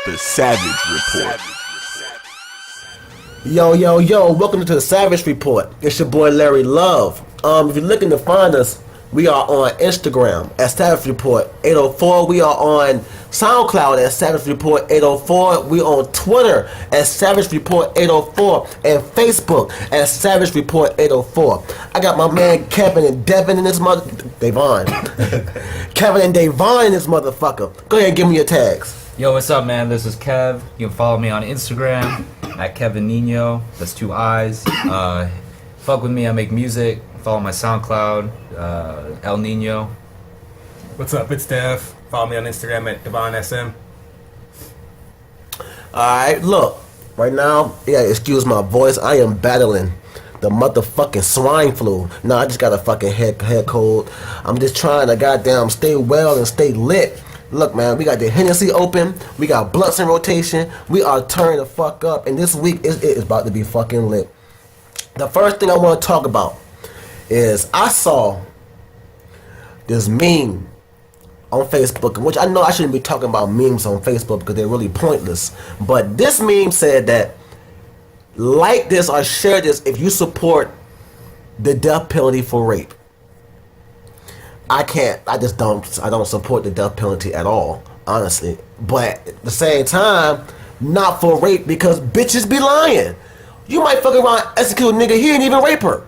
The Savage Report. Yo, welcome to the Savage Report. It's your boy Larry Love. If you're looking to find us, we are on Instagram at Savage Report 804. We are on SoundCloud at Savage Report 804. We on Twitter at Savage Report 804 and Facebook at Savage Report 804. I got my man Kevin and Devin in this Davon. Kevin and Davon in this motherfucker. Go ahead and give me your tags. Yo, what's up, man? This is Kev. You can follow me on Instagram at Kevin Nino. That's 2 I's. Fuck with me. I make music. Follow my SoundCloud, El Nino. What's up? It's Dev. Follow me on Instagram at DevonSM. Alright, look. Right now, excuse my voice. I am battling the motherfucking swine flu. No, I just got a fucking head cold. I'm just trying to goddamn stay well and stay lit. Look, man, we got the Hennessy open. We got blunts in rotation. We are turning the fuck up. And this week is about to be fucking lit. The first thing I want to talk about is I saw this meme on Facebook, which I know I shouldn't be talking about memes on Facebook because they're really pointless. But this meme said that like this or share this if you support the death penalty for rape. I don't support the death penalty at all, honestly. But at the same time, not for rape because bitches be lying. You might fuck around, execute a nigga, he didn't even rape her.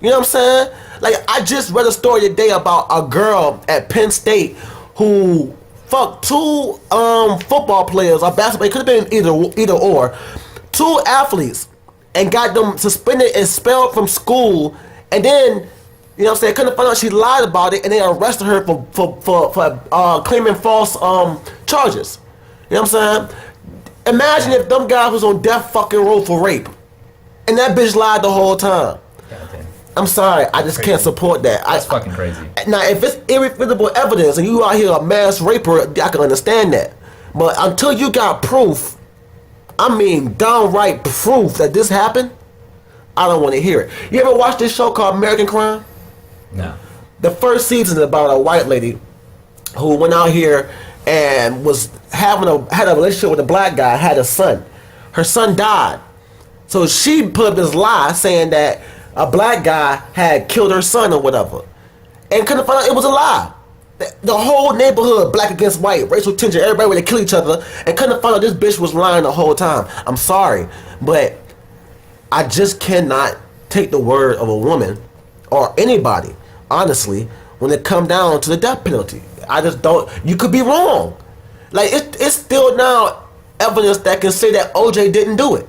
You know what I'm saying? Like, I just read a story today about a girl at Penn State who fucked 2 football players or basketball. It could have been either or. 2 athletes and got them suspended and expelled from school. And then, you know what I'm saying, couldn't find out she lied about it, and they arrested her for claiming false charges. You know what I'm saying? Imagine if them guys was on death fucking row for rape, and that bitch lied the whole time. I'm sorry, I just can't support that. That's fucking crazy. Now, if it's irrefutable evidence and you out here a mass raper, I can understand that. But until you got proof, I mean downright proof that this happened, I don't want to hear it. You ever watch this show called American Crime? No. The first season is about a white lady who went out here and was had a relationship with a black guy, had a son. Her son died. So she put up this lie saying that a black guy had killed her son or whatever. And couldn't find out it was a lie. The whole neighborhood, black against white, racial tension, everybody would kill each other, and couldn't find out this bitch was lying the whole time. I'm sorry, but I just cannot take the word of a woman or anybody, honestly, when it come down to the death penalty. I just don't. You could be wrong. Like, it's still now evidence that can say that OJ didn't do it.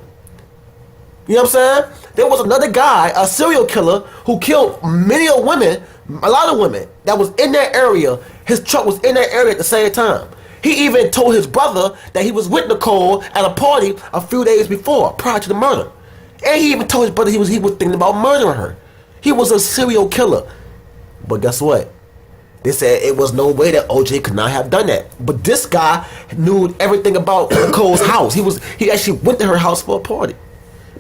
You know what I'm saying? There was another guy, a serial killer, who killed many women, a lot of women, that was in that area. His truck was in that area at the same time. He even told his brother that he was with Nicole at a party a few days before, prior to the murder. And he even told his brother he was thinking about murdering her. He was a serial killer. But guess what? They said it was no way that OJ could not have done that. But this guy knew everything about Nicole's house. He actually went to her house for a party.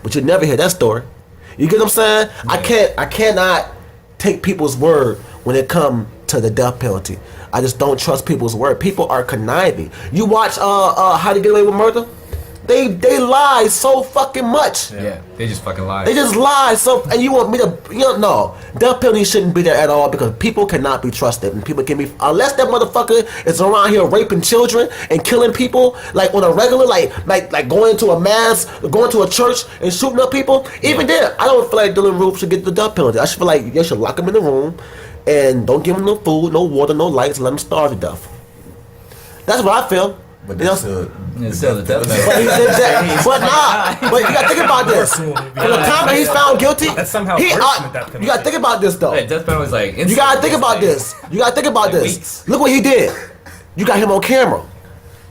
But you never hear that story. You get what I'm saying? Yeah. I cannot take people's word when it comes to the death penalty. I just don't trust people's word. People are conniving. You watch How to Get Away with Murder? They lie so fucking much. Yeah, they just fucking lie. They just lie so, and you want me to, no. Death penalty shouldn't be there at all because people cannot be trusted, and people can be, unless that motherfucker is around here raping children and killing people like on a regular, like going to a mass, going to a church and shooting up people. Even then, I don't feel like Dylan Roof should get the death penalty. I should feel like you should lock him in the room and don't give him no food, no water, no lights, and let him starve to death. That's what I feel. But that's it's still the death penalty. But you gotta think about this. From the time that he's found guilty, that's somehow worse than the death penalty. You gotta think about this though. Hey, death penalty was like you gotta think about this. You gotta think about this. Weeks. Look what he did. You got him on camera.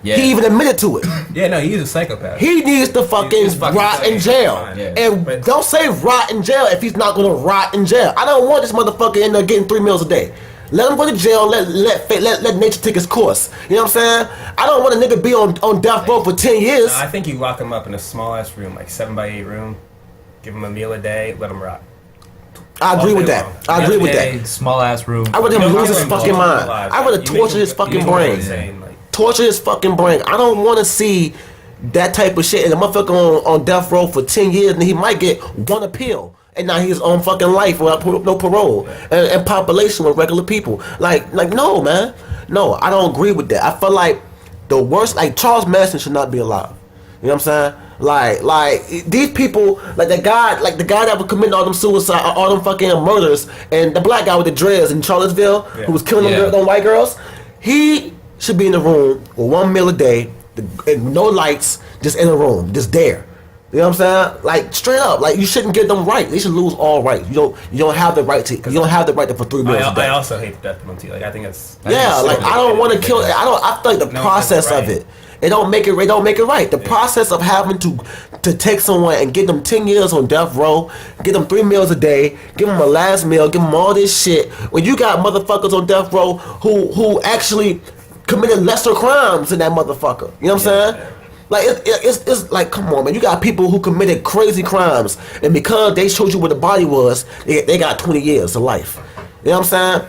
Yeah. He even admitted to it. Yeah, no, he's a psychopath. He needs to fucking rot in jail. Yeah. And don't say rot in jail if he's not gonna rot in jail. I don't want this motherfucker in there getting 3 meals a day. Let him go to jail. Let nature take its course. You know what I'm saying? I don't want a nigga be on death row for 10 years. I think you lock him up in a small ass room, like 7x8 room. Give him a meal a day. Let him rot. I agree with that. I agree with that. Small ass room. I would him lose his fucking mind. I would have tortured his fucking brain. torture his fucking brain. I don't want to see that type of shit. And the motherfucker on death row for 10 years, and he might get one appeal. And now he's on fucking life without no parole and population with regular people. Like no, man. No, I don't agree with that. I feel like the worst, like Charles Manson should not be alive. You know what I'm saying? Like these people, like the guy that was committing all them suicide, all them fucking murders, and the black guy with the dreads in Charlottesville who was killing them white girls. He should be in the room with 1 meal a day, and no lights, just in a room, just there. You know what I'm saying? Like straight up, like you shouldn't get them right. They should lose all rights. You don't have the right to. You don't have the right to for 3 meals a day. I also hate the death penalty. Like I think it's. I don't want to kill. I feel like the process of it. It don't make it. It don't make it right. The process of having to take someone and get them 10 years on death row, get them 3 meals a day, give them a last meal, give them all this shit. When you got motherfuckers on death row who actually committed lesser crimes than that motherfucker. You know what I'm saying? Like it's like, come on, man. You got people who committed crazy crimes, and because they showed you where the body was, they got 20 years to life. You know what I'm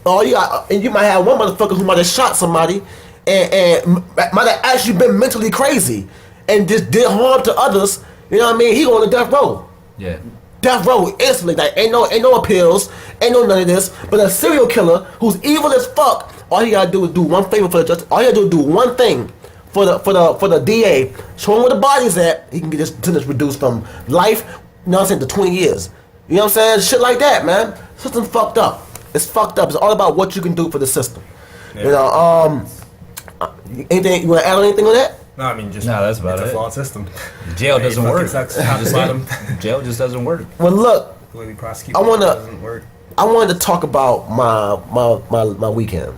saying? And you might have one motherfucker who might have shot somebody, and might have actually been mentally crazy, and just did harm to others. You know what I mean? He going to death row. Yeah. Death row instantly. Like ain't no appeals, ain't no none of this. But a serial killer who's evil as fuck, all he gotta do is do one favor for the justice. All he gotta do is do one thing. For the DA, show him where the body's at, he can get his sentence reduced from life, you know what I'm saying, to 20 years. You know what I'm saying? Shit like that, man. System's fucked up. It's fucked up. It's all about what you can do for the system. Yeah. You know, anything you want to add on anything on that? No, I mean just that's about it's it. a flawed system. Jail doesn't work. Jail just doesn't work. Well, look, I wanted to talk about my weekend.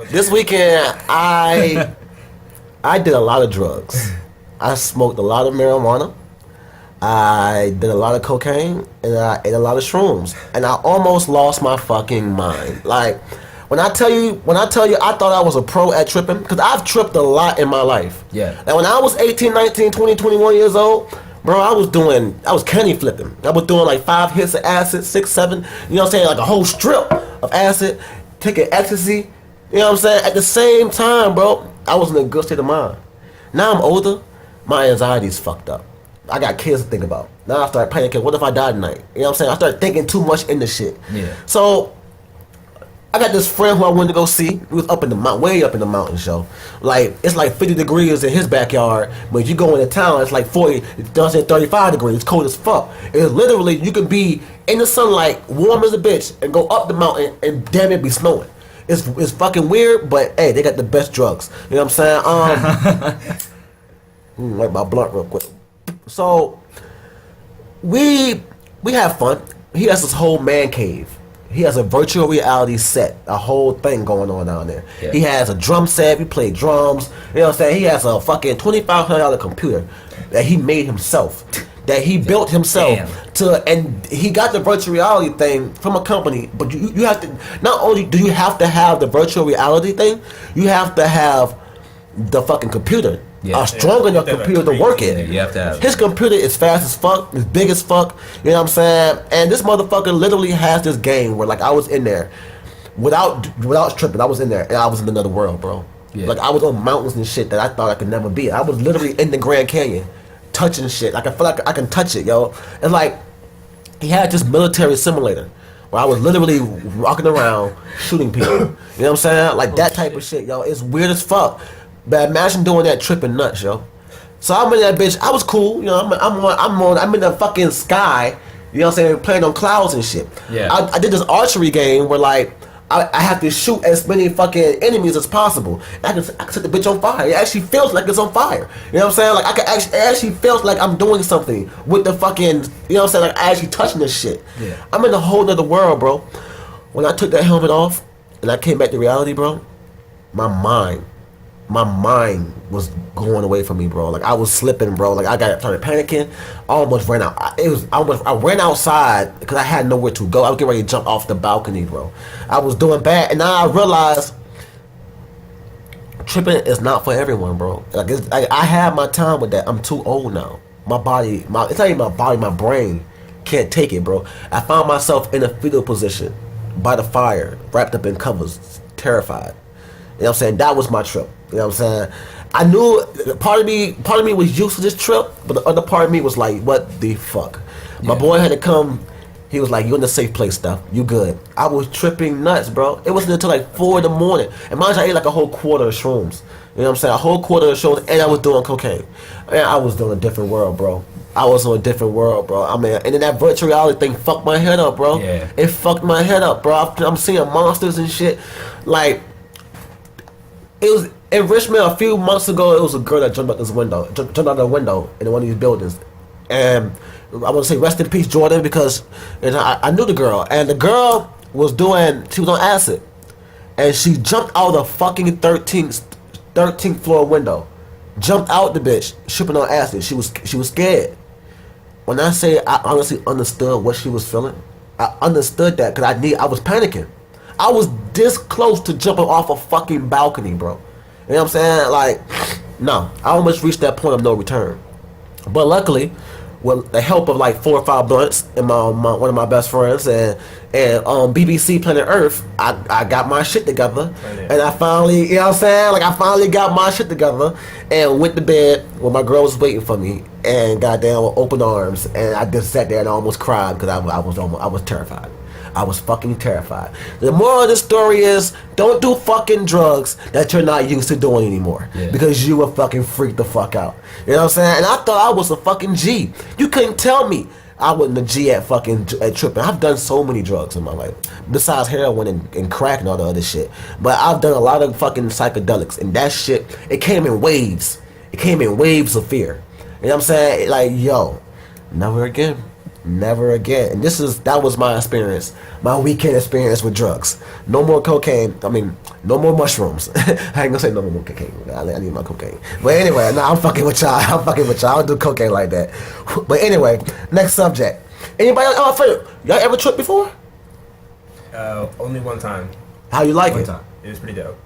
This weekend, I did a lot of drugs. I smoked a lot of marijuana. I did a lot of cocaine, and I ate a lot of shrooms. And I almost lost my fucking mind. Like, when I tell you, I thought I was a pro at tripping, because I've tripped a lot in my life. Yeah. And when I was 18, 19, 20, 21 years old, bro, I was candy flipping. I was doing like 5 hits of acid, 6, 7, you know what I'm saying, like a whole strip of acid, taking ecstasy. You know what I'm saying? At the same time, bro, I was in a good state of mind. Now I'm older, my anxiety's fucked up. I got kids to think about. Now I start panicking. What if I die tonight? You know what I'm saying? I start thinking too much into shit. Yeah. So I got this friend who I wanted to go see. He was up in the mountain, way up in the mountains, yo. Like it's like 50 degrees in his backyard, but if you go into town, it's like 40, it's 35 degrees. It's cold as fuck. It's literally you can be in the sunlight, warm as a bitch, and go up the mountain and damn it be snowing. It's fucking weird, but hey, they got the best drugs. You know what I'm saying? Like my blunt real quick. So we have fun. He has this whole man cave. He has a virtual reality set, a whole thing going on down there. Yeah. He has a drum set. We play drums. You know what I'm saying? He has a fucking $2,500 computer that he made himself. That he built himself. And he got the virtual reality thing from a company, but you have to, not only do you have to have the virtual reality thing, you have to have the fucking computer. A strong enough computer to work it. Yeah, you have to have his computer is fast as fuck, it's big as fuck, you know what I'm saying? And this motherfucker literally has this game where like I was in there without tripping, I was in there and I was in another world, bro. Yeah. Like I was on mountains and shit that I thought I could never be. I was literally in the Grand Canyon. Touching shit, like I feel like I can touch it, yo. And like he had this military simulator where I was literally walking around shooting people. You know what I'm saying? Like that type of shit, yo. It's weird as fuck. But imagine doing that tripping nuts, yo. So I'm in that bitch. I was cool, you know. I'm in the fucking sky. You know what I'm saying? Playing on clouds and shit. Yeah. I did this archery game where like I have to shoot as many fucking enemies as possible. I can set the bitch on fire. It actually feels like it's on fire. You know what I'm saying? Like it actually feels like I'm doing something with the fucking, you know what I'm saying? Like I actually touching this shit. Yeah. I'm in a whole nother world, bro. When I took that helmet off and I came back to reality, bro, my mind was going away from me, bro. Like I was slipping, bro. Like I started panicking. I almost ran out. I ran outside because I had nowhere to go. I was getting ready to jump off the balcony, bro. I was doing bad, and now I realized tripping is not for everyone, bro. Like I had my time with that. I'm too old now. My body, it's not even my body. My brain can't take it, bro. I found myself in a fetal position by the fire, wrapped up in covers, terrified. You know what I'm saying? That was my trip. You know what I'm saying? I knew part of me was used to this trip, but the other part of me was like, what the fuck? My boy had to come. He was like, "You in the safe place, stuff. You good?" I was tripping nuts, bro. It wasn't until like 4 in the morning. And mind you, I ate like a whole quarter of shrooms. You know what I'm saying? A whole quarter of shrooms, and I was doing cocaine. And I was doing a different world, bro. I was on a different world, bro. I mean, and then that virtual reality thing fucked my head up, bro. Yeah. It fucked my head up, bro. I'm seeing monsters and shit. Like, it was in Richmond a few months ago. It was a girl that jumped out this window, jumped out the window in one of these buildings, and I want to say rest in peace, Jordan, because I knew the girl, and the girl she was on acid, and she jumped out of the fucking 13th floor window, jumped out the bitch, tripping on acid. She was scared. When I say I honestly understood what she was feeling, I understood that because I was panicking. I was this close to jumping off a fucking balcony, bro. You know what I'm saying? Like, no, I almost reached that point of no return. But luckily, with the help of like 4 or 5 blunts and one of my best friends and BBC Planet Earth, I got my shit together, and I finally, you know what I'm saying? Like, I finally got my shit together and went to bed when my girl was waiting for me, and goddamn with open arms, and I just sat there and almost cried because I was terrified. I was fucking terrified. The moral of the story is, don't do fucking drugs that you're not used to doing anymore. Yeah. Because you will fucking freak the fuck out. You know what I'm saying? And I thought I was a fucking G. You couldn't tell me I wasn't a G at tripping. I've done so many drugs in my life. Besides heroin and crack and all the other shit. But I've done a lot of fucking psychedelics. And that shit, it came in waves. It came in waves of fear. You know what I'm saying? Like, yo, never again. Never again. And that was my experience, my weekend experience with drugs. No more cocaine. I mean, no more mushrooms. I ain't gonna say no more cocaine. I need my cocaine. But anyway, I'm fucking with y'all. I don't do cocaine like that. But anyway, next subject. Anybody else? Oh, y'all ever tripped before? Only one time. How you like One it? time. It was pretty dope.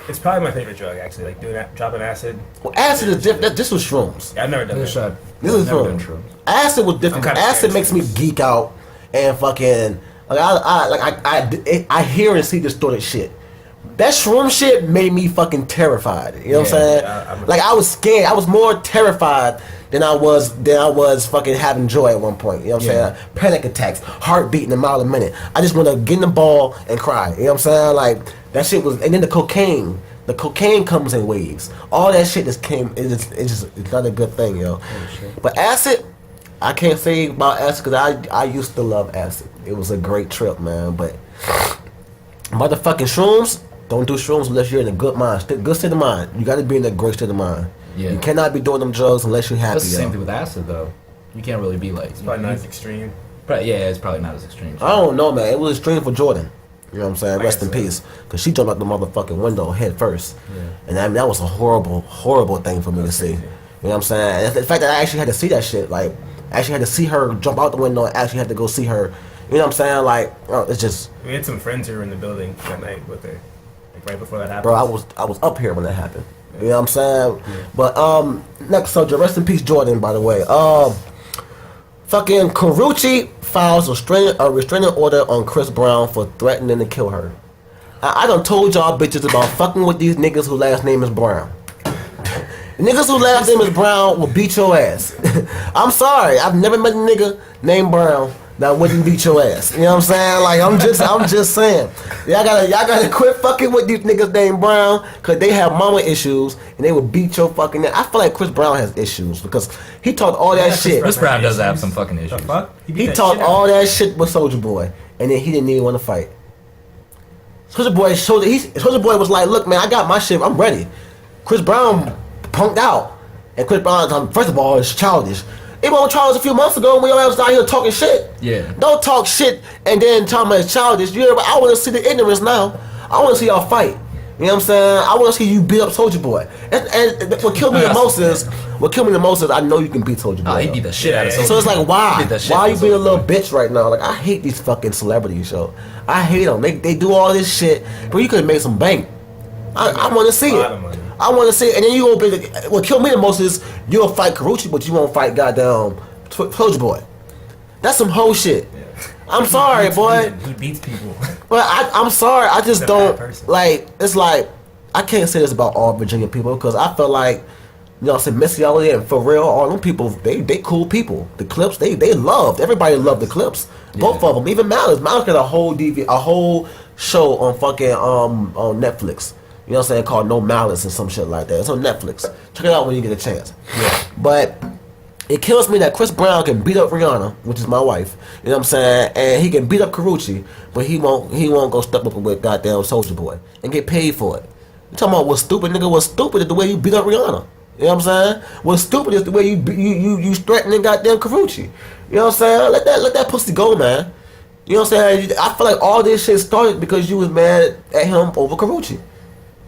It's probably my favorite drug, actually. Like dropping acid. Well, acid is different. This was shrooms. Yeah, I've never done that. This is shrooms. Acid was different. Acid makes me geek out and fucking like I hear and see distorted shit. That shroom shit made me fucking terrified. You know what I'm saying? Like, I was scared. I was more terrified than I was fucking having joy at one point. You know what I'm saying? Panic attacks, heart beating a mile a minute. I just want to get in the ball and cry. You know what I'm saying? Like, that shit was, and then the cocaine. The cocaine comes in waves. All that shit just came. It's not a good thing, yo. But acid, I can't say about acid because I used to love acid. It was a great trip, man. But motherfucking shrooms, don't do shrooms unless you're in a good mind, good state of mind. You got to be in a great state of mind. Yeah. You cannot be doing them drugs unless you're happy. That's the same thing with acid, though. You can't really be like. It's probably not as extreme. But yeah, it's probably not as extreme. I don't know, man. It was extreme for Jordan. You know what I'm saying? Rest in peace. Because she jumped out the motherfucking window head first. Yeah. And that was a horrible, horrible thing for me to see. You know what I'm saying? And the fact that I actually had to see that shit, like, I actually had to see her jump out the window and actually had to go see her. You know what I'm saying? Like, it's just. We had some friends who were in the building that night with her. Like, right before that happened. Bro, I was up here when that happened. You know what I'm saying? Yeah. But, next subject, rest in peace, Jordan, by the way. Fucking Carucci files a restraining order on Chris Brown for threatening to kill her. I done told y'all bitches about fucking with these niggas whose last name is Brown. Niggas whose last name is Brown will beat your ass. I'm sorry, I've never met a nigga named Brown that wouldn't beat your ass. You know what I'm saying? Like, I'm just saying. Y'all gotta quit fucking with these niggas named Brown, cause they have mama issues and they will beat your fucking ass. I feel like Chris Brown has issues because he talked all that shit. Chris Brown does have some fucking issues. The fuck? He talked all that shit with Soulja Boy, and then he didn't even want to fight. Soulja Boy was like, look, man, I got my shit, I'm ready. Chris Brown punked out. And Chris Brown, first of all, is childish. It went on trials a few months ago when your ass was out here talking shit. Yeah. Don't talk shit and then tell me it's childish. I want to see the ignorance now. I want to see y'all fight. You know what I'm saying? I want to see you beat up Soulja Boy. And what killed me the most is, I know you can beat Soulja Boy. Oh, he beat the shit out of Soulja Boy. So it's like, why? Why are you being a little bitch right now? Like, I hate these fucking celebrities, yo. I hate them. They do all this shit, but you could have made some bank. I want to see it. I want to see it. And then you gonna be what killed me the most is you'll fight Carucci, but you won't fight goddamn Soulja Boy. That's some whole shit. Yeah. I'm sorry, boy. He beats people. But I'm sorry. I just He's a don't bad person. like. It's like I can't say this about all Virginia people because I feel like Missy Elliott and for real, all them people they cool people. The Clips they loved. Everybody loved the Clips. Both of them. Even Malice. Malice got a whole show on fucking on Netflix. You know what I'm saying? Called No Malice and some shit like that. It's on Netflix. Check it out when you get a chance. Yeah. But it kills me that Chris Brown can beat up Rihanna, which is my wife. You know what I'm saying? And he can beat up Karuchi, but he won't go step up with goddamn Soulja Boy and get paid for it. You talking about what's stupid, nigga? What's stupid is the way you beat up Rihanna. You know what I'm saying? What's stupid is the way you threatening goddamn Karuchi. You know what I'm saying? Let that pussy go, man. You know what I'm saying? I feel like all this shit started because you was mad at him over Karuchi.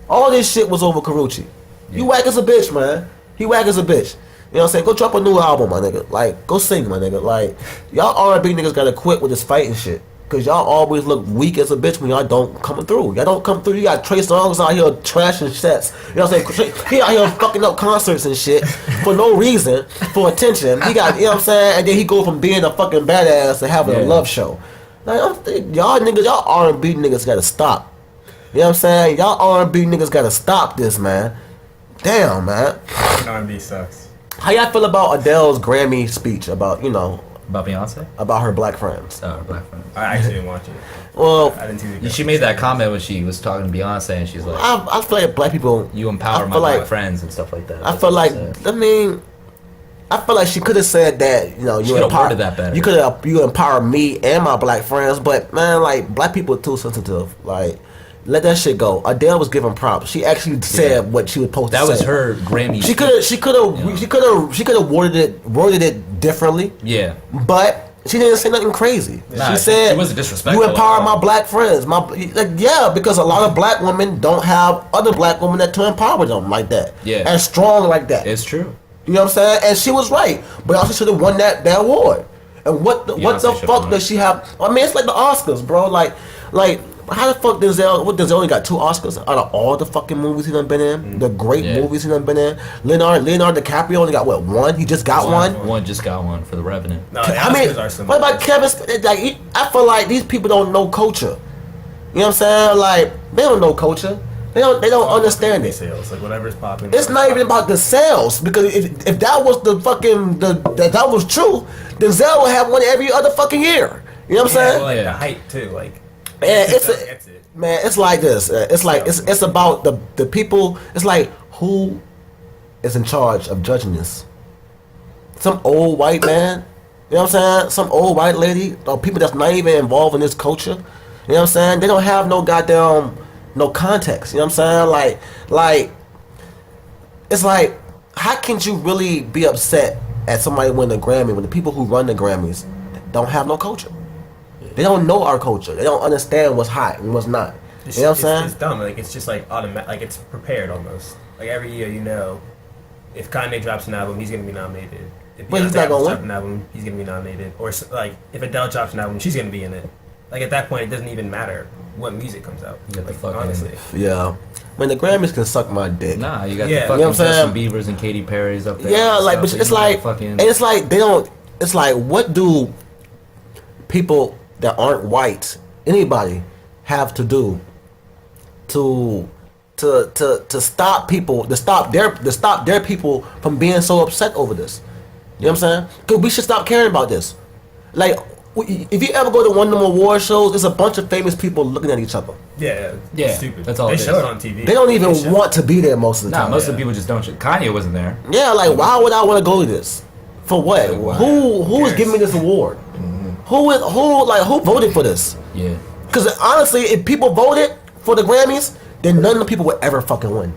All this shit was over Karuchi. You whack as a bitch, man. He whack as a bitch. You know what I'm saying? Go drop a new album, my nigga. Like, go sing, my nigga. Like, y'all R&B niggas gotta quit with this fighting shit. Cause y'all always look weak as a bitch when y'all don't come through. Y'all don't come through. You got Trey Songz out here trashing sets. You know what I'm saying? He out here fucking up concerts and shit for no reason, for attention. He got, you know what I'm saying? And then he go from being a fucking badass to having a love show. Like, y'all niggas, y'all R&B niggas gotta stop. You know what I'm saying? Y'all R&B niggas gotta stop this, man. Damn, man. R&B sucks. How y'all feel about Adele's Grammy speech about, About Beyonce? about her black friends? Oh, her black friend. I actually didn't watch it. Well, I didn't see the She made that comment when she was talking to Beyonce, and she's like, I feel like black people. "You empower I my feel black like- friends and stuff like that." I That's feel what like. she said. I mean, I feel like she could have said that. You She could've empower. worded that better. You empower me and my black friends, but man, like black people are too sensitive. Like, let that shit go. Adele was giving props. She actually said what she was supposed to say. That was her Grammy. She could have worded it differently. Yeah. But she didn't say nothing crazy. Nah, she said, she wasn't disrespectful "You empower at all." my black friends." Because a lot of black women don't have other black women that to empower them like that. Yeah. And strong like that. It's true. You know what I'm saying? And she was right. But also should have won that award. And what the should've fuck won does she have? I mean, it's like the Oscars, bro. Like how the fuck Denzel only got 2 Oscars out of all the fucking movies he done been in? The great movies he done been in. Leonardo DiCaprio only got what, 1? He just got one? One just got one for The Revenant. No, I mean, Oscars are similar. what about Kevin? Like, I feel like these people don't know culture. You know what I'm saying? Like, they don't know culture. They don't understand it. Sales, like whatever's popping. It's not even about the sales, because if that was the fucking that was true, Denzel would have one every other fucking year. You know what I'm saying? Well, like the hype too, like. Man, Gets it. man, it's like this. It's like it's about the people. It's like, who is in charge of judging this? Some old white man. You know what I'm saying? Some old white lady, or people that's not even involved in this culture. You know what I'm saying? They don't have no goddamn no context. You know what I'm saying? Like it's like, how can you really be upset at somebody winning a Grammy when the people who run the Grammys don't have no culture? They don't know our culture. They don't understand what's hot and what's not. You know what I'm saying? It's dumb. Like, it's just like automatic. Like, it's prepared almost. Like, every year, if Kanye drops an album, he's gonna be nominated. If But he's Beyonce not gonna drops win. an album, he's gonna be nominated. Or like, if Adele drops an album, she's gonna be in it. Like, at that point, it doesn't even matter what music comes out. You got the Like, fucking- honestly. Yeah. Man, the Grammys can suck my dick. Nah, you got Yeah. the fucking You know what I'm Justin saying? Bieber's and Katy Perry's up there. Yeah, and like, stuff, but it's like, fucking. and it's like they don't. It's like, what do people that aren't white, anybody, have to do to stop people, to stop their people from being so upset over this? You know what I'm saying? Because we should stop caring about this. Like, if you ever go to one of them award shows, there's a bunch of famous people looking at each other. Yeah. Yeah, It's stupid. that's all They it show is. it on TV. They don't even show want to be there most of the Nah, time. most of the people just don't. Kanye wasn't there. Yeah, like, why would I want to go to this? For what? Why? Who is giving me this award? Who voted for this? Yeah. Because honestly, if people voted for the Grammys, then none of the people would ever fucking win.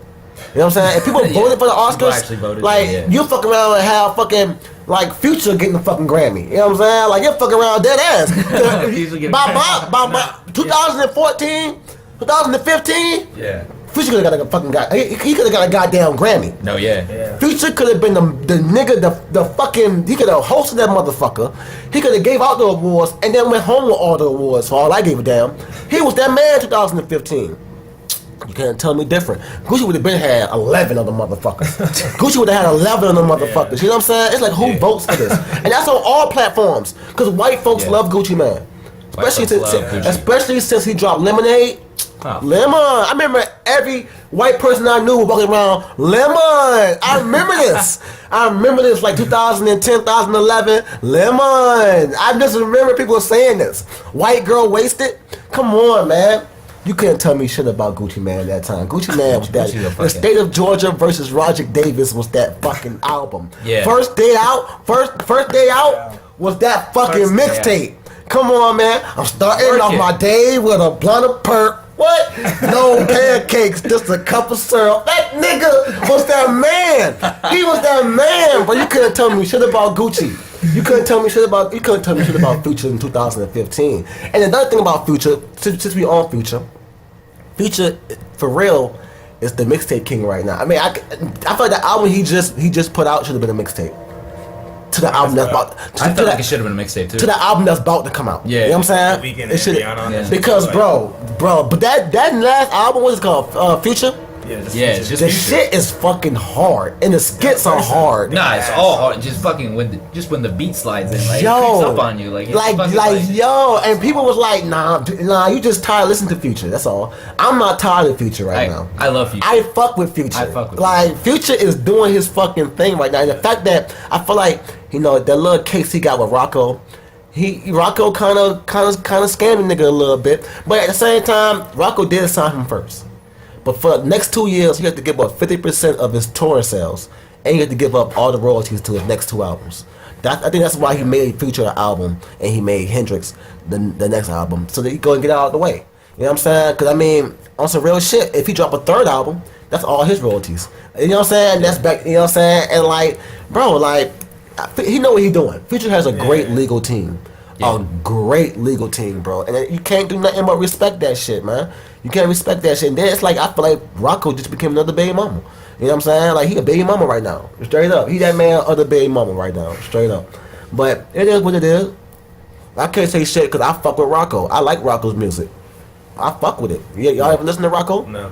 You know what I'm saying? If people voted for the People Oscars, actually voted, like, yeah. you fuck around and have fucking, like, Future getting the fucking Grammy. You know what I'm saying? Like, you're fucking around dead ass. Future getting by 2014, 2015, Yeah. Future could have got a fucking he could have got a goddamn Grammy. No, yeah. Yeah. Future could have been the nigga, the fucking, he could have hosted that motherfucker. He could have gave out the awards and then went home with all the awards for all I gave a damn. He was that man in 2015. You can't tell me different. Gucci would have been had 11 of the motherfuckers. Gucci would have had 11 of the motherfuckers. You know what I'm saying? It's like, who votes for this? And that's on all platforms. Because white folks love Gucci Man. Especially since he dropped Lemonade. Huh. Lemon. I remember every white person I knew was walking around Lemon. I remember this. Like 2010, 2011. Lemon. I just remember people saying this. White girl wasted. Come on, man. You couldn't tell me shit about Gucci Mane that time. Gucci Mane was that. The State of Georgia versus Roger Davis was that fucking album. Yeah. First Day Out was that fucking mixtape. Come on, man. I'm starting off my day with a blunt of perk. What? No pancakes, just a cup of syrup. That nigga was that man. He was that man. But you couldn't tell me shit about Gucci. You couldn't tell me shit about Future in 2015. And another thing about Future, since we on Future, for real, is the mixtape king right now. I mean, I feel like the album he just put out should have been a mixtape. To the album that's about. I feel like it should have been a mixtape too. To the album that's about to come out. Yeah, you know what I'm saying? It should because bro, but that last album, what is it called? Future. It's just the shit is fucking hard, and the skits are hard. Nah, it's all hard. Just fucking when the beat slides in, like, it creeps up on you, like yo, and people was like, nah, you just tired of listening to Future. That's all. I'm not tired of Future right now. I love Future. I fuck with Future. Future is doing his fucking thing right now. And the fact that I feel like that little case he got with Rocco. Rocco kind of scammed the nigga a little bit, but at the same time, Rocco did sign him first. But for the next 2 years, he had to give up 50% of his touring sales, and he had to give up all the royalties to his next 2 albums. I think that's why he made Future an album, and he made Hendrix the next album, so that he go and get out of the way. You know what I'm saying? Because I mean, on some real shit, if he drop a 3rd album, that's all his royalties. You know what I'm saying? That's back. You know what I'm saying? And like, bro, like, he know what he doing. Future has a great legal team. A great legal team, bro. And you can't do nothing but respect that shit, man. You can't respect that shit. And then it's like, I feel like Rocco just became another baby mama. You know what I'm saying? Like, he a baby mama right now. Straight up. He that man other baby mama right now. Straight up. But it is what it is. I can't say shit because I fuck with Rocco. I like Rocco's music. I fuck with it. Y'all ever listen to Rocco? No.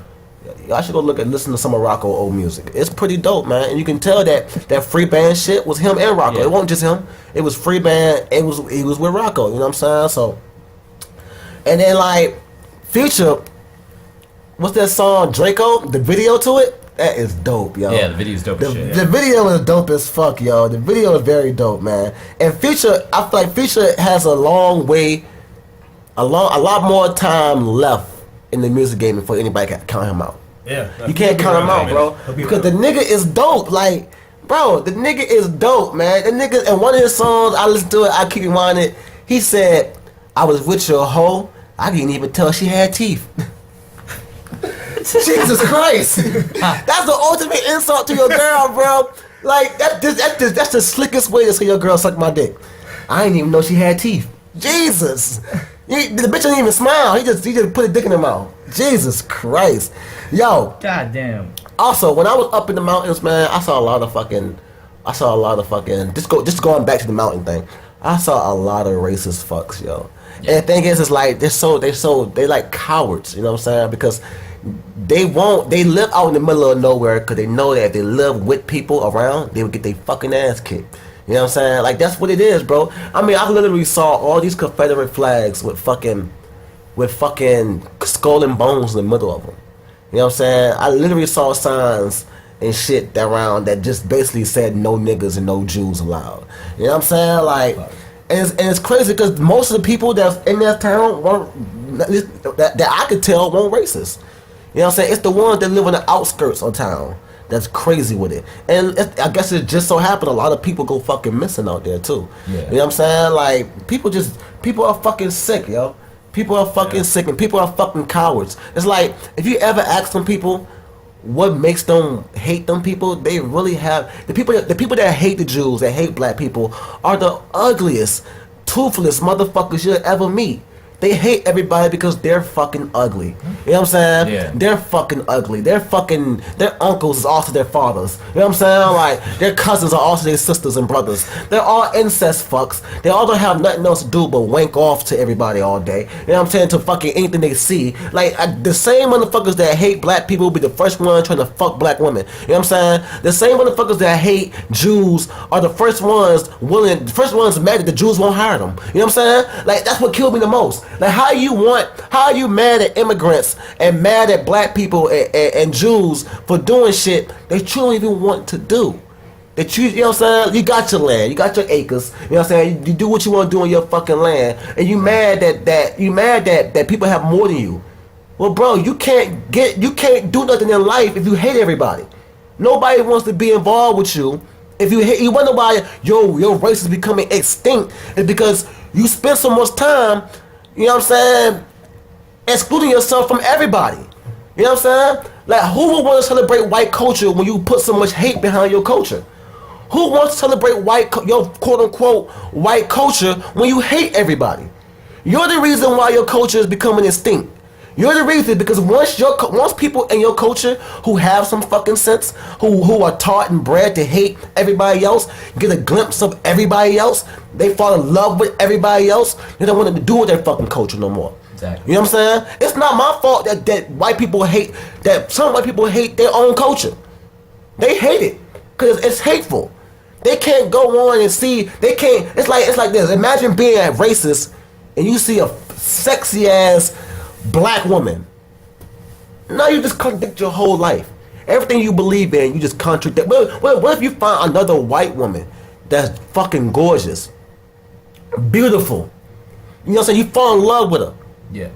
Y'all should go listen to some of Rocco old music. It's pretty dope, man. And you can tell that free band shit was him and Rocco. It wasn't just him. It was free band. He was with Rocco. You know what I'm saying? So, and then like Future, what's that song Draco? The video to it, that is dope, yo. Yeah, the video's dope as shit. The video is dope as fuck, yo. The video is very dope, man. And Future, I feel like Future has a lot more time left in the music game before anybody can count him out. Yeah. You can't count him out, bro. Because the nigga is dope. Like, bro, the nigga is dope, man. The nigga, and one of his songs, I listen to it, I keep reminding, he said, I was with your hoe, I didn't even tell she had teeth. Jesus Christ. That's the ultimate insult to your girl, bro. Like, that's the slickest way to say your girl suck my dick. I didn't even know she had teeth. Jesus. The bitch didn't even smile. He just put a dick in her mouth. Jesus Christ. Yo. God damn. Also, when I was up in the mountains, man, I saw a lot of fucking just going back to the mountain thing. I saw a lot of racist fucks, yo. Yeah. And the thing is, it's like they like cowards, you know what I'm saying? Because they live out in the middle of nowhere because they know that if they live with people around, they would get their fucking ass kicked. You know what I'm saying? Like, that's what it is, bro. I mean, I literally saw all these Confederate flags with fucking skull and bones in the middle of them. You know what I'm saying? I literally saw signs and shit around that just basically said no niggas and no Jews allowed. You know what I'm saying? Like, and it's crazy because most of the people that's in that town that I could tell weren't racist. You know what I'm saying? It's the ones that live on the outskirts of town that's crazy with it. And I guess it just so happened a lot of people go fucking missing out there too. Yeah. You know what I'm saying? Like, people are fucking sick, yo. People are fucking sick and people are fucking cowards. It's like, if you ever ask some people what makes them hate them people, they really have the people that hate the Jews, that hate black people, are the ugliest, toothless motherfuckers you'll ever meet. They hate everybody because they're fucking ugly. You know what I'm saying? Yeah. They're fucking ugly. Their uncles is also their fathers. You know what I'm saying? Like, their cousins are also their sisters and brothers. They're all incest fucks. They all don't have nothing else to do but wank off to everybody all day. You know what I'm saying? To fucking anything they see. Like, the same motherfuckers that hate black people be the first one trying to fuck black women. You know what I'm saying? The same motherfuckers that hate Jews are the first ones mad that the Jews won't hire them. You know what I'm saying? Like, that's what killed me the most. Like, how are you mad at immigrants and mad at black people and Jews for doing shit that you don't even want to do? That you know what I'm saying? You got your land, you got your acres, you know what I'm saying? You do what you want to do on your fucking land, and you mad that people have more than you. Well, bro, you can't do nothing in life if you hate everybody. Nobody wants to be involved with you. If you wonder why your race is becoming extinct, is because you spend so much time, you know what I'm saying, excluding yourself from everybody. You know what I'm saying? Like, who would want to celebrate white culture when you put so much hate behind your culture? Who wants to celebrate your quote-unquote white culture when you hate everybody? You're the reason why your culture is becoming extinct. You're the reason, because once people in your culture who have some fucking sense, who are taught and bred to hate everybody else, get a glimpse of everybody else, they fall in love with everybody else, they don't want nothing to do with their fucking culture no more. Exactly. You know what I'm saying? It's not my fault that white people hate, that some white people hate their own culture. They hate it because it's hateful. They can't go on and see, they can't, it's like this. Imagine being a racist and you see a sexy ass black woman. Now you just contradict your whole life. Everything you believe in, you just contradict. What if you find another white woman that's fucking gorgeous, beautiful? You know what I'm saying? You fall in love with her. Yeah.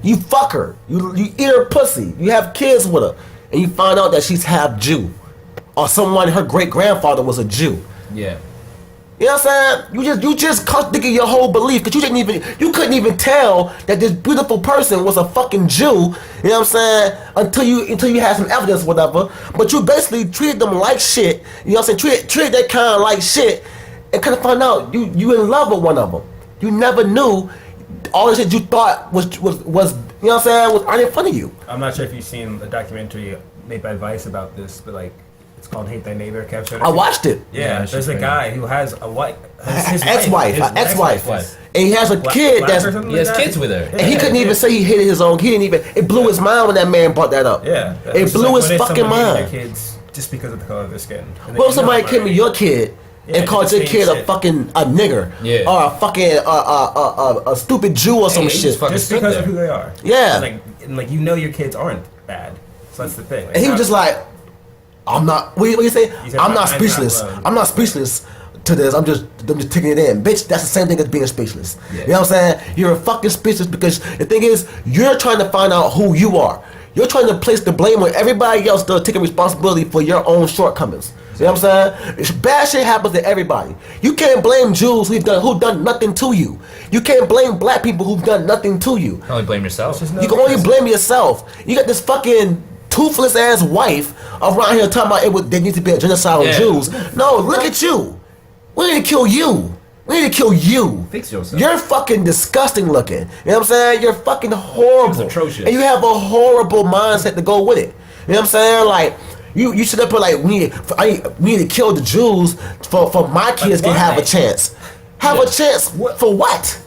You fuck her. You eat her pussy. You have kids with her. And you find out that she's half Jew. Or someone, her great grandfather was a Jew. Yeah. You know what I'm saying? You just contradicted your whole belief, because you couldn't even tell that this beautiful person was a fucking Jew. You know what I'm saying? Until you had some evidence or whatever. But you basically treated them like shit. You know what I'm saying? Treated that kind like shit, and kind of found out you in love with one of them. You never knew all the shit you thought was you know what I'm saying, was right in front of you. I'm not sure if you've seen a documentary made by Vice about this, but like, it's called Hate Thy Neighbor. I watched it. Yeah, there's a guy who has a wife, his ex-wife, and he has a kid He has kids with her. And he couldn't even say he hated his own. He didn't even. It blew his mind when that man brought that up. Yeah, it blew his fucking mind. Their kids just because of the color of their skin. Well, if somebody came to your kid and called your kid a fucking nigger, or a fucking a stupid Jew or some shit, just because of who they are. Yeah, like you know your kids aren't bad, so that's the thing. Like, and he was just like, I'm not. What you say? I'm not speechless. I'm not speechless to this. I'm just taking it in, bitch. That's the same thing as being speechless. Yeah. You know what I'm saying? You're fucking speechless because the thing is, you're trying to find out who you are. You're trying to place the blame on everybody else that's taking responsibility for your own shortcomings. You know what I'm saying? Bad shit happens to everybody. You can't blame Jews who done nothing to you. You can't blame black people who've done nothing to you. You can only blame yourself. You can only blame yourself. You got this fucking toothless ass wife around here talking about there needs to be a genocide on Jews. No, look at you. We need to kill you. We need to kill you. Fix yourself. You're fucking disgusting looking. You know what I'm saying? You're fucking horrible. It's atrocious. And you have a horrible mindset to go with it. You know what I'm saying? Like, you should have put like, we need to kill the Jews for my kids to have a chance. Have a chance for what?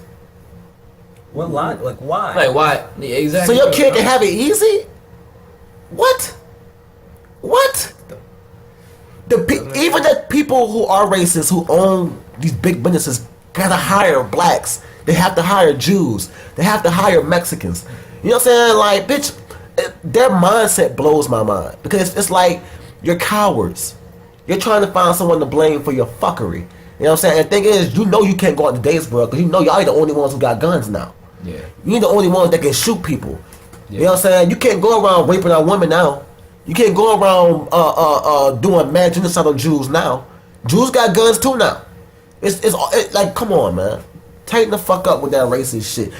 What lot? Like why? Like why? Yeah, exactly. So your kid can have it easy? What? Even the people who are racist, who own these big businesses, gotta hire blacks. They have to hire Jews. They have to hire Mexicans. You know what I'm saying? Like, bitch, their mindset blows my mind. Because it's like, you're cowards. You're trying to find someone to blame for your fuckery. You know what I'm saying? And the thing is, you know you can't go out in today's world because you know y'all ain't the only ones who got guns now. Yeah. You ain't the only ones that can shoot people. Yeah. You know what I'm saying? You can't go around raping a woman now. You can't go around doing mad genocide on Jews now. Jews got guns too now. It's like, come on, man. Tighten the fuck up with that racist shit.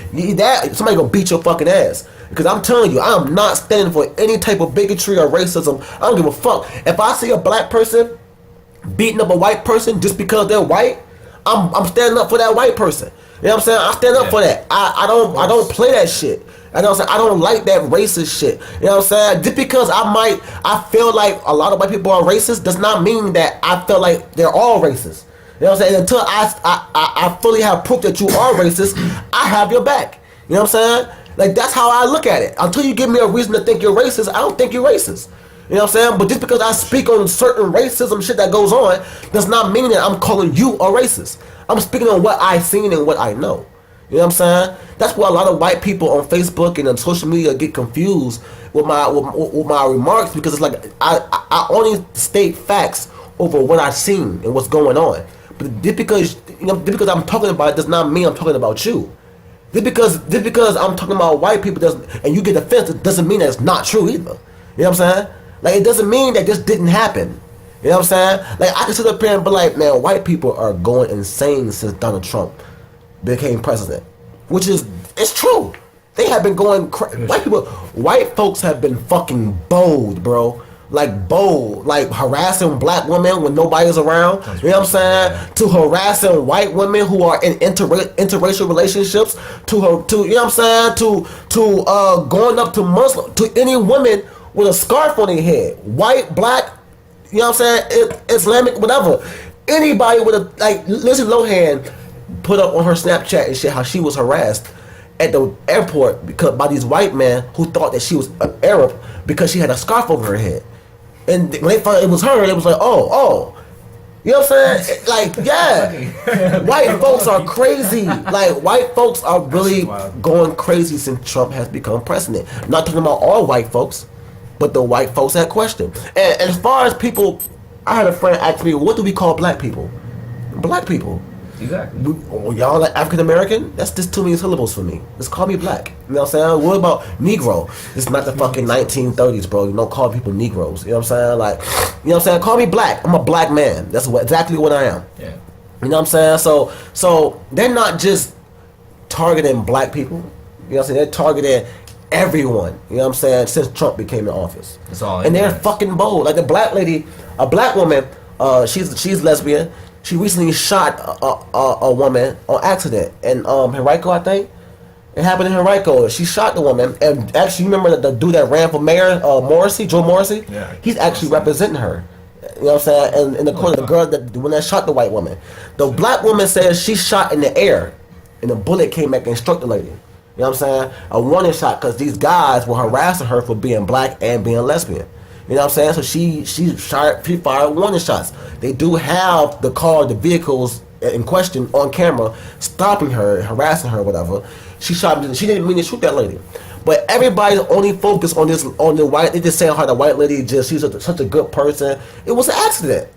Somebody gonna beat your fucking ass. Because I'm telling you, I am not standing for any type of bigotry or racism. I don't give a fuck. If I see a black person beating up a white person just because they're white, I'm standing up for that white person. You You know what I'm saying? I stand up for that. I don't play that shit. You know what I'm saying? I don't like that racist shit. You know what I'm saying? Just because I feel like a lot of white people are racist does not mean that I feel like they're all racist. You know what I'm saying? Until I fully have proof that you are racist, I have your back. You know what I'm saying? Like, that's how I look at it. Until you give me a reason to think you're racist, I don't think you're racist. You know what I'm saying? But just because I speak on certain racism shit that goes on does not mean that I'm calling you a racist. I'm speaking on what I've seen and what I know. You know what I'm saying? That's why a lot of white people on Facebook and on social media get confused with my remarks, because it's like I only state facts over what I've seen and what's going on. But just because I'm talking about it does not mean I'm talking about you. Just because I'm talking about white people and you get offended doesn't mean that it's not true either. You know what I'm saying? Like, it doesn't mean that this didn't happen. You know what I'm saying? Like, I can sit up here and be like, man, white people are going insane since Donald Trump became president, which is, it's true. They have been going white folks have been fucking bold, bro. Like harassing black women when nobody's around. You know what I'm saying? Yeah. To harassing white women who are in interracial relationships. To you know what I'm saying? To going up to Muslim, to any woman with a scarf on their head, white, black, you know what I'm saying, Islamic, whatever. Anybody with a, like, Lindsay Lohan put up on her Snapchat and shit how she was harassed at the airport by these white men who thought that she was an Arab because she had a scarf over her head. And when they found it was her, it was like, oh. You know what I'm saying? Like, yeah. White folks are crazy. Like, white folks are really going crazy since Trump has become president. I'm not talking about all white folks, but the white folks that question. And as far as people, I had a friend ask me, what do we call black people? Black people. Exactly. Y'all like African American? That's just too many syllables for me. Just call me black. You know what I'm saying? What about Negro? It's not the fucking 1930s, bro. You don't call people Negroes. You know what I'm saying? Like, you know what I'm saying? Call me black. I'm a black man. That's exactly what I am. Yeah. You know what I'm saying? So they're not just targeting black people. You know what I'm saying? They're targeting everyone. You know what I'm saying? Since Trump became in office. It's all. And they're fucking bold. Like, a black lady, a black woman. She's lesbian. She recently shot a woman on accident in Henrico, I think. It happened in Henrico. She shot the woman, and actually, you remember the dude that ran for mayor, Joe Morrissey? Yeah. He's actually representing her. You know what I'm saying? And in the corner, the girl that shot the white woman. The black woman says she shot in the air, and the bullet came back and struck the lady. You know what I'm saying? A warning shot, because these guys were harassing her for being black and being lesbian. You know what I'm saying? So she fired warning shots. They do have the vehicles in question on camera, stopping her, harassing her, whatever. She didn't mean to shoot that lady. But everybody's only focused on the white. They just saying how the white lady she's such a good person. It was an accident.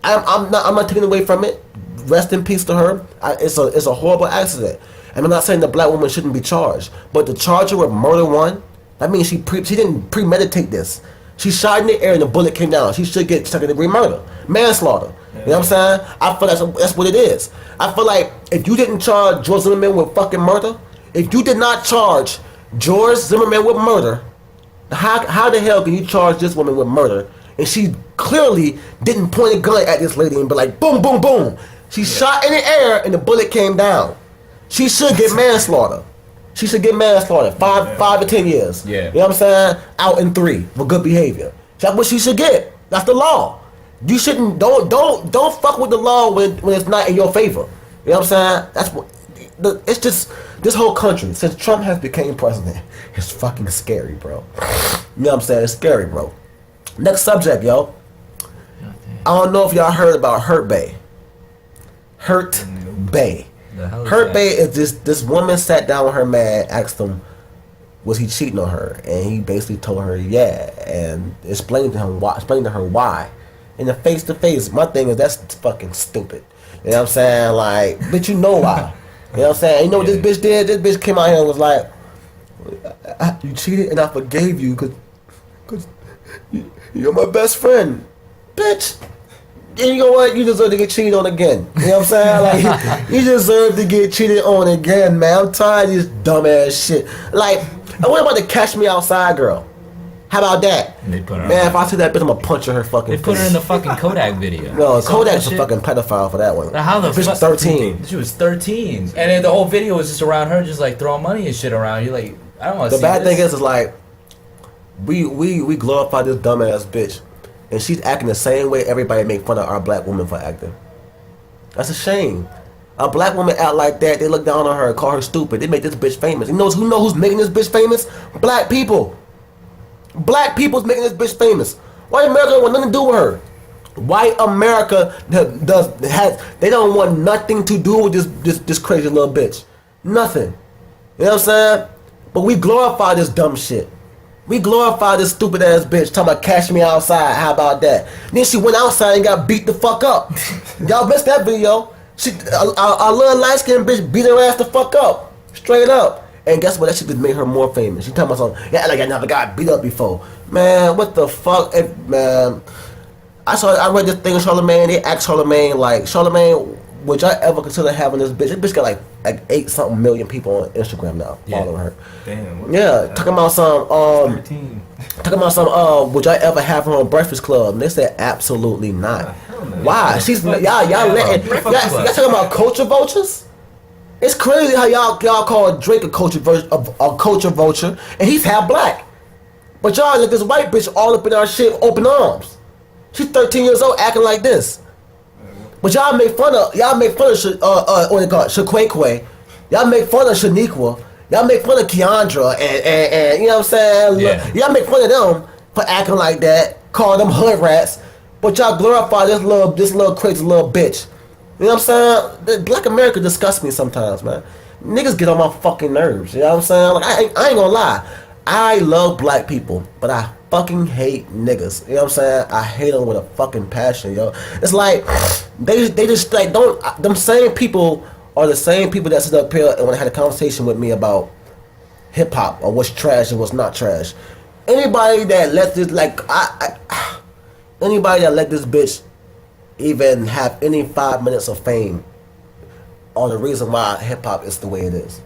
I'm not taking away from it. Rest in peace to her. It's a horrible accident. And I'm not saying the black woman shouldn't be charged, but to charge her with murder one, that means she didn't premeditate this. She shot in the air and the bullet came down. She should get second-degree murder, manslaughter. Yeah. You know what I'm saying? I feel that's what it is. I feel like if you didn't charge George Zimmerman with fucking murder, if you did not charge George Zimmerman with murder, how the hell can you charge this woman with murder? And she clearly didn't point a gun at this lady and be like, boom, boom, boom. She shot in the air and the bullet came down. She should get manslaughter. She should get manslaughter, 5 to 10 years. Yeah. You know what I'm saying? Out in 3 for good behavior. That's what she should get. That's the law. You shouldn't don't fuck with the law when it's not in your favor. You know what I'm saying? That's what it's just this whole country since Trump has became president. It's fucking scary, bro. You know what I'm saying? It's scary, bro. Next subject, yo. I don't know if y'all heard about Hurt Bay. Hurt Bay. Hurt Bay is this woman sat down with her man, asked him, was he cheating on her? And he basically told her, yeah, and explained to her why. In the face to face, my thing is that's fucking stupid. You know what I'm saying? Like, bitch, you know why. You know what I'm saying? You know what this bitch did? This bitch came out here and was like, you cheated and I forgave you because you're my best friend. Bitch. And you know what? You deserve to get cheated on again. You know what I'm saying? Like, you deserve to get cheated on again, man. I'm tired of this dumbass shit. Like, what about the Catch Me Outside girl? How about that? And they put her Man, on. if I see that bitch, I'm gonna punch her in her fucking They put her face. in the fucking Kodak video. No, You saw Kodak's that a shit? fucking pedophile for that one. Now, how the bitch fuck- 13. She was 13, and then the whole video was just around her, just like throwing money and shit around. You're like, I don't want to The see bad this. thing is like, we glorify this dumbass bitch, and she's acting the same way everybody make fun of our black women for acting. That's a shame. A black woman act like that, they look down on her, call her stupid. They make this bitch famous. You know who's making this bitch famous? Black people. Black people's making this bitch famous. White America don't want nothing to do with her. White America they don't want nothing to do with this crazy little bitch. Nothing. You know what I'm saying? But we glorify this dumb shit. We glorify this stupid ass bitch talking about cash me outside. How about that? Then she went outside and got beat the fuck up. Y'all missed that video. A little light skinned bitch beat her ass the fuck up. Straight up. And guess what? That shit just made her more famous. She talking about something, yeah, like I never got beat up before. Man, what the fuck? Man, I read this thing of Charlamagne. They asked Charlamagne, like, Charlamagne, would y'all ever consider having this bitch? This bitch got like 8-something million people on Instagram now following her. Damn. Yeah, talking about some 13. talking about some would y'all ever have her on Breakfast Club? And they said absolutely not. Why? She's y'all letting y'all talking about culture vultures? It's crazy how y'all call Drake a culture vulture, and he's half black. But y'all let this white bitch all up in our shit, open arms. She's 13 years old, acting like this. But y'all make fun of what they call it, Shaquaque. Y'all make fun of Shaniqua. Y'all make fun of Keandra and you know what I'm saying? Yeah. Y'all make fun of them for acting like that, call them hood rats. But y'all glorify this little crazy little bitch. You know what I'm saying? Black America disgusts me sometimes, man. Niggas get on my fucking nerves. You know what I'm saying? Like I ain't gonna lie. I love black people, but I fucking hate niggas. You know what I'm saying? I hate them with a fucking passion, yo. It's like they just like don't. Them same people are the same people that sit up here and when I had a conversation with me about hip hop or what's trash and what's not trash. Anybody that let this anybody that let this bitch even have any 5 minutes of fame are the reason why hip hop is the way it is.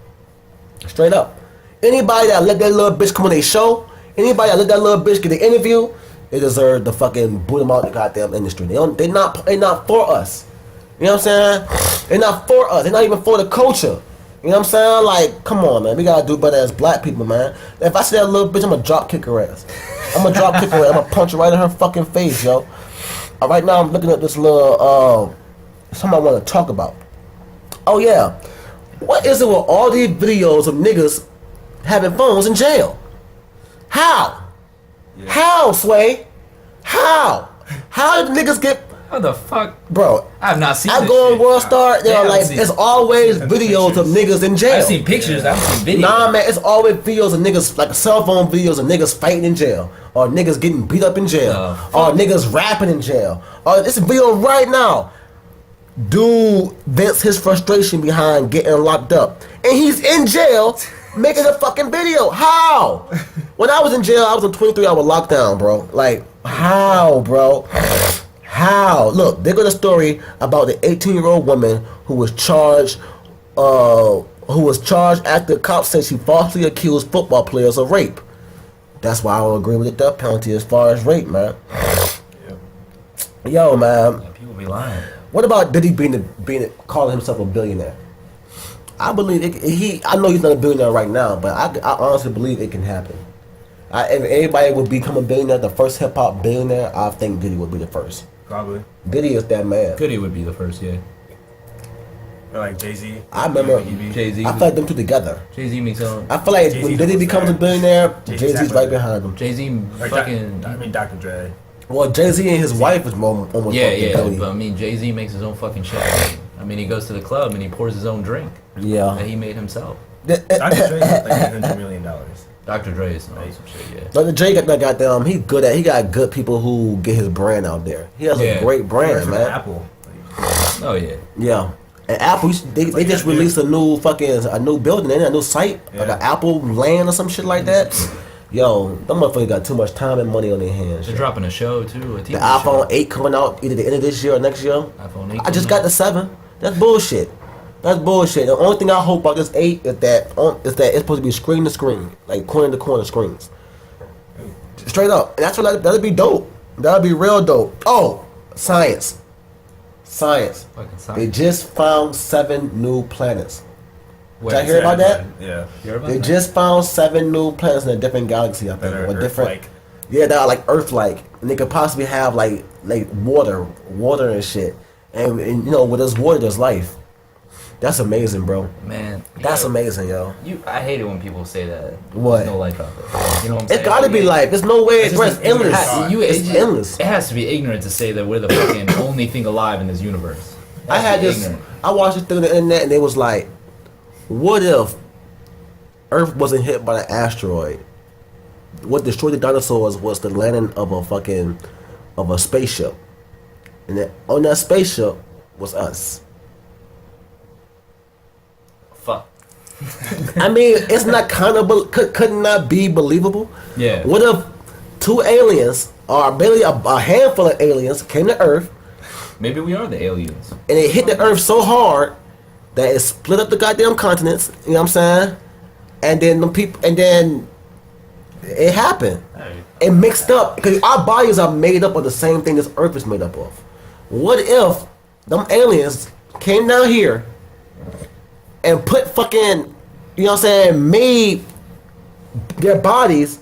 Straight up. Anybody that let that little bitch come on their show, anybody that let that little bitch get an interview, they deserve to fucking boot them out the goddamn industry. They not for us. You know what I'm saying? They're not for us. They're not even for the culture. You know what I'm saying? Like, come on, man. We gotta do better as black people, man. If I see that little bitch, I'm gonna drop kick her ass. I'm gonna drop kick her ass. I'm gonna punch her right in her fucking face, yo. Right now, I'm looking at this little something I want to talk about. Oh yeah, what is it with all these videos of niggas having phones in jail? How? Yeah. How, Sway? How? How did niggas get? How the fuck? Bro, I have not seen I this go on shit. World Star, you know, like, it's always videos of niggas in jail. I've seen pictures, I haven't seen videos. Nah, man, it's always videos of niggas, like cell phone videos of niggas fighting in jail, or niggas getting beat up in jail, or niggas rapping in jail. Or this video right now. Dude vents his frustration behind getting locked up, and he's in jail making a fucking video. How? When I was in jail, I was on 23-hour lockdown, bro. Like, how, bro? How? Look, there goes a story about the 18-year-old woman who was charged after the cops said she falsely accused football players of rape. That's why I don't agree with the death penalty as far as rape, man. Yo, man. Yeah, people be lying. What about Diddy calling himself a billionaire? I believe I know he's not a billionaire right now, but I honestly believe it can happen. If anybody would become a billionaire, the first hip hop billionaire, I think Diddy would be the first. Probably. Diddy is that man. Goody would be the first, yeah. Or like Jay-Z. I remember Jay-Z. I feel like them two together. Jay-Z makes him. I feel like Jay-Z when Diddy was becomes a there. billionaire, Jay-Z's Jay-Z's right behind him. Jay-Z Or fucking. Dr. Dre. Well, Jay-Z and his wife is almost Yeah, fucking yeah, penalty. but I mean, Jay-Z makes his own fucking shit. I mean, he goes to the club and he pours his own drink Yeah. that he made himself. Dr. Dre's like $800 million. Dr. Dre is some shit, yeah. Dr. J got that goddamn. He got good people who get his brand out there. He has a great brand, man. Apple. Oh yeah. Yeah. And Apple, they just released a new building, a new site, like an Apple land or some shit like that. Yo, them motherfuckers got too much time and money on their hands. They're yo. dropping a show too. A TV The iPhone show. 8 coming out either the end of this year or next year. iPhone 8. I just got the 7. That's bullshit. That's bullshit. The only thing I hope about this 8 is that it's supposed to be screen to screen, like corner to corner screens. Straight up. And that's what that'd be dope. That'd be real dope. Oh, science. Science. Fucking They science. just found 7 new planets. Wait, Did I hear about that? Yeah. you heard about They that? just found 7 new planets in a different galaxy, I think. That are Or different. Earth-like. Yeah, that are like Earth-like, and they could possibly have like water and shit. And you know, with this water, there's life. That's amazing, bro. Man, That's yeah. amazing, yo. I hate it when people say that. What? There's no life out there. You know what I'm saying? It's gotta be life. There's no way. It's just- endless. It's endless. It has to be ignorant to say that we're the fucking only thing alive in this universe. It I has to had be this. ignorant. I watched it through the internet, and it was like, what if Earth wasn't hit by an asteroid? What destroyed the dinosaurs was the landing of a spaceship, and that, on that spaceship was us. Fuck. I mean, it's not could not be believable. Yeah. What if 2 aliens, or barely a handful of aliens, came to Earth Maybe we are the aliens. and it hit the Earth so hard that it split up the goddamn continents? You know what I'm saying? And then it happened. It mixed up because our bodies are made up of the same thing this Earth is made up of. What if them aliens came down here and put fucking, you know what I'm saying, made their bodies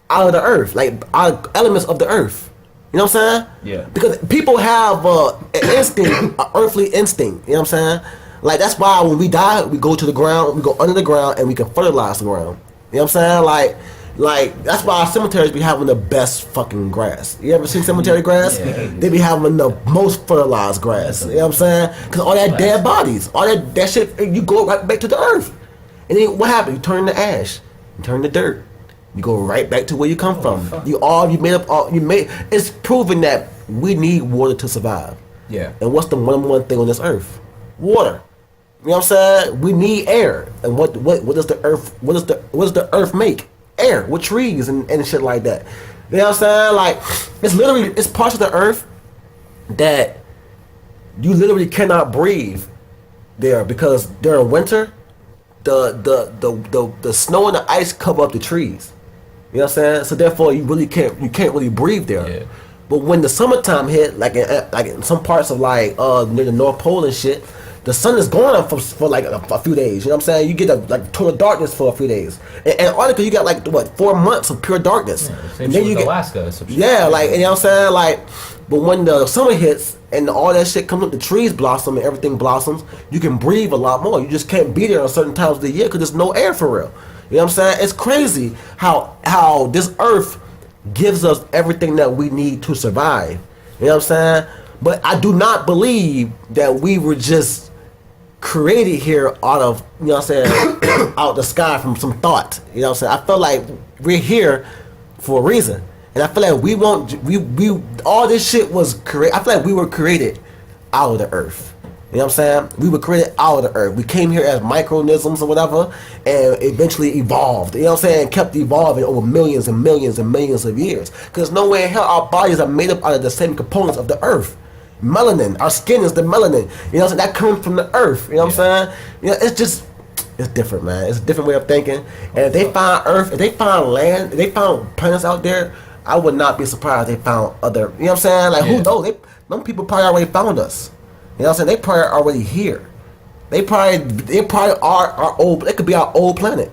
out of the Earth, like out elements of the Earth. You know what I'm saying? Yeah. Because people have an instinct, an earthly instinct. You know what I'm saying? Like that's why when we die, we go to the ground, we go under the ground, and we can fertilize the ground. You know what I'm saying? Like that's why our cemeteries be having the best fucking grass. You ever seen cemetery grass? Yeah. They be having the most fertilized grass. You know what I'm saying? Because all that dead bodies, all that shit, you go right back to the earth. And then what happens? You turn to ash, you turn to dirt. You go right back to where you come from. It's proven that we need water to survive. Yeah. And what's the one thing on this earth? Water. You know what I'm saying? We need air. And what does the earth make? Air with trees and shit like that. You know what I'm saying? Like it's parts of the earth that you literally cannot breathe there because during winter the snow and the ice cover up the trees. You know what I'm saying? So therefore you can't really breathe there. Yeah. But when the summertime hit, like in some parts of like near the North Pole and shit, the sun is gone for like a few days. You know what I'm saying? You get like total darkness for a few days. And Antarctica, you got like 4 months of pure darkness. Yeah, same and shit then with you get Alaska. Some shit. yeah, like you know what I'm saying? Like, but when the summer hits and all that shit comes up, the trees blossom and everything blossoms, you can breathe a lot more. You just can't be there on certain times of the year because there's no air for real. You know what I'm saying? It's crazy how this earth gives us everything that we need to survive. You know what I'm saying? But I do not believe that we were just created here out of, you know what I'm saying, out the sky from some thought. You know what I'm saying? I feel like we're here for a reason. And I feel like we all this shit was created. I feel like we were created out of the earth. You know what I'm saying? We were created out of the earth. We came here as microorganisms or whatever, and eventually evolved. You know what I'm saying? Kept evolving over millions and millions and millions of years. Because no way in hell our bodies are made up out of the same components of the earth. Melanin, our skin is the melanin. You know what I'm saying? That comes from the earth. You know what I'm saying? You know, it's different, man. It's a different way of thinking. And if they find earth, if they find land, if they found planets out there, I would not be surprised if they found other, you know what I'm saying? Like, who knows? Some people probably already found us. You know what I'm saying? They probably already here. They probably are our old, it could be our old planet.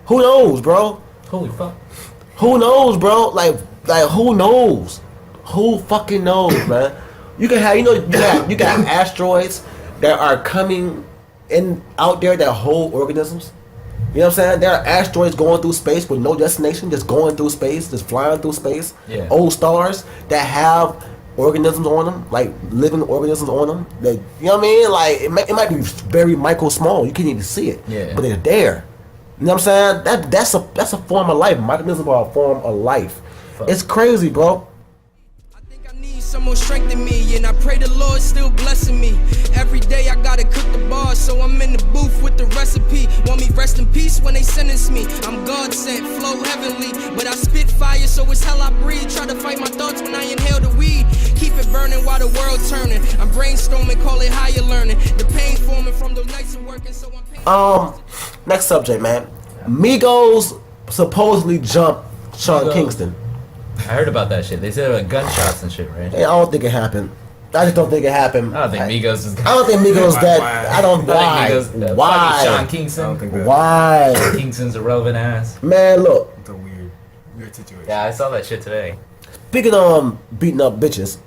Who knows, bro? Holy fuck. Who knows, bro? Like who knows? Who fucking knows, man? You can have, you got asteroids that are coming in out there that hold organisms. You know what I'm saying? There are asteroids going through space with no destination, just going through space, just flying through space. Yeah. Old stars that have organisms on them, like living organisms on them. That, you know what I mean? Like it might be very micro small. You can't even see it. Yeah. But they're there. You know what I'm saying? That's a form of life. Microorganisms are a form of life. Fuck. It's crazy, bro. I think I need some more strength in me, and I pray the Lord still blessing me. Every day I gotta cook the bars, so I'm in the booth with the recipe. Want me rest in peace when they sentence me. I'm God sent, flow heavenly, but I spit fire, so it's hell I breathe. Try to fight my thoughts when I inhale the weed. Keep it burning while the world turning. I'm brainstorming, call it higher learning. The pain forming from those nights of working, so I'm Next subject, man. Migos supposedly jumped Sean Kingston. I heard about that shit. They said about gunshots and shit, right? Hey, I don't think it happened. I just don't think it happened. I don't think Migos is. I don't think Migos that. Why? I don't. I Why? think Migos, Why? Sean I don't Kingston. think that. Why? Kingston's a relevant ass. Man, look. It's a weird situation. Yeah, I saw that shit today. Speaking of beating up bitches,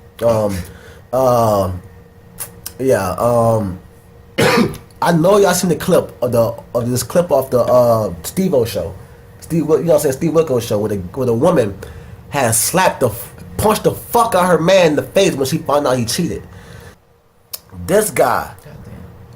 I know y'all seen the clip of this clip off the Steve-O show. Steve Wilkos show where the woman has punched the fuck out her man in the face when she found out he cheated. This guy,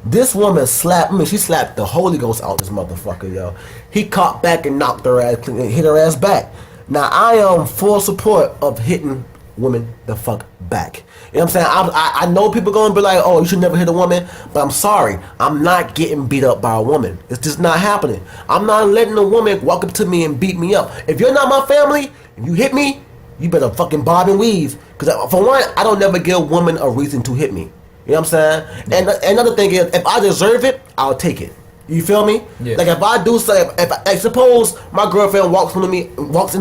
this woman she slapped the Holy Ghost out this motherfucker, yo. He caught back and knocked her ass, hit her ass back. Now I am full support of hitting women the fuck back. You know what I'm saying? I know people gonna be like, oh, you should never hit a woman, but I'm sorry, I'm not getting beat up by a woman. It's just not happening. I'm not letting a woman walk up to me and beat me up. If you're not my family, if you hit me, you better fucking bob and weave. Because for one, I don't never give a woman a reason to hit me. You know what I'm saying? And another thing is, if I deserve it, I'll take it. You feel me? Yeah. Like if I do something, suppose my girlfriend walks in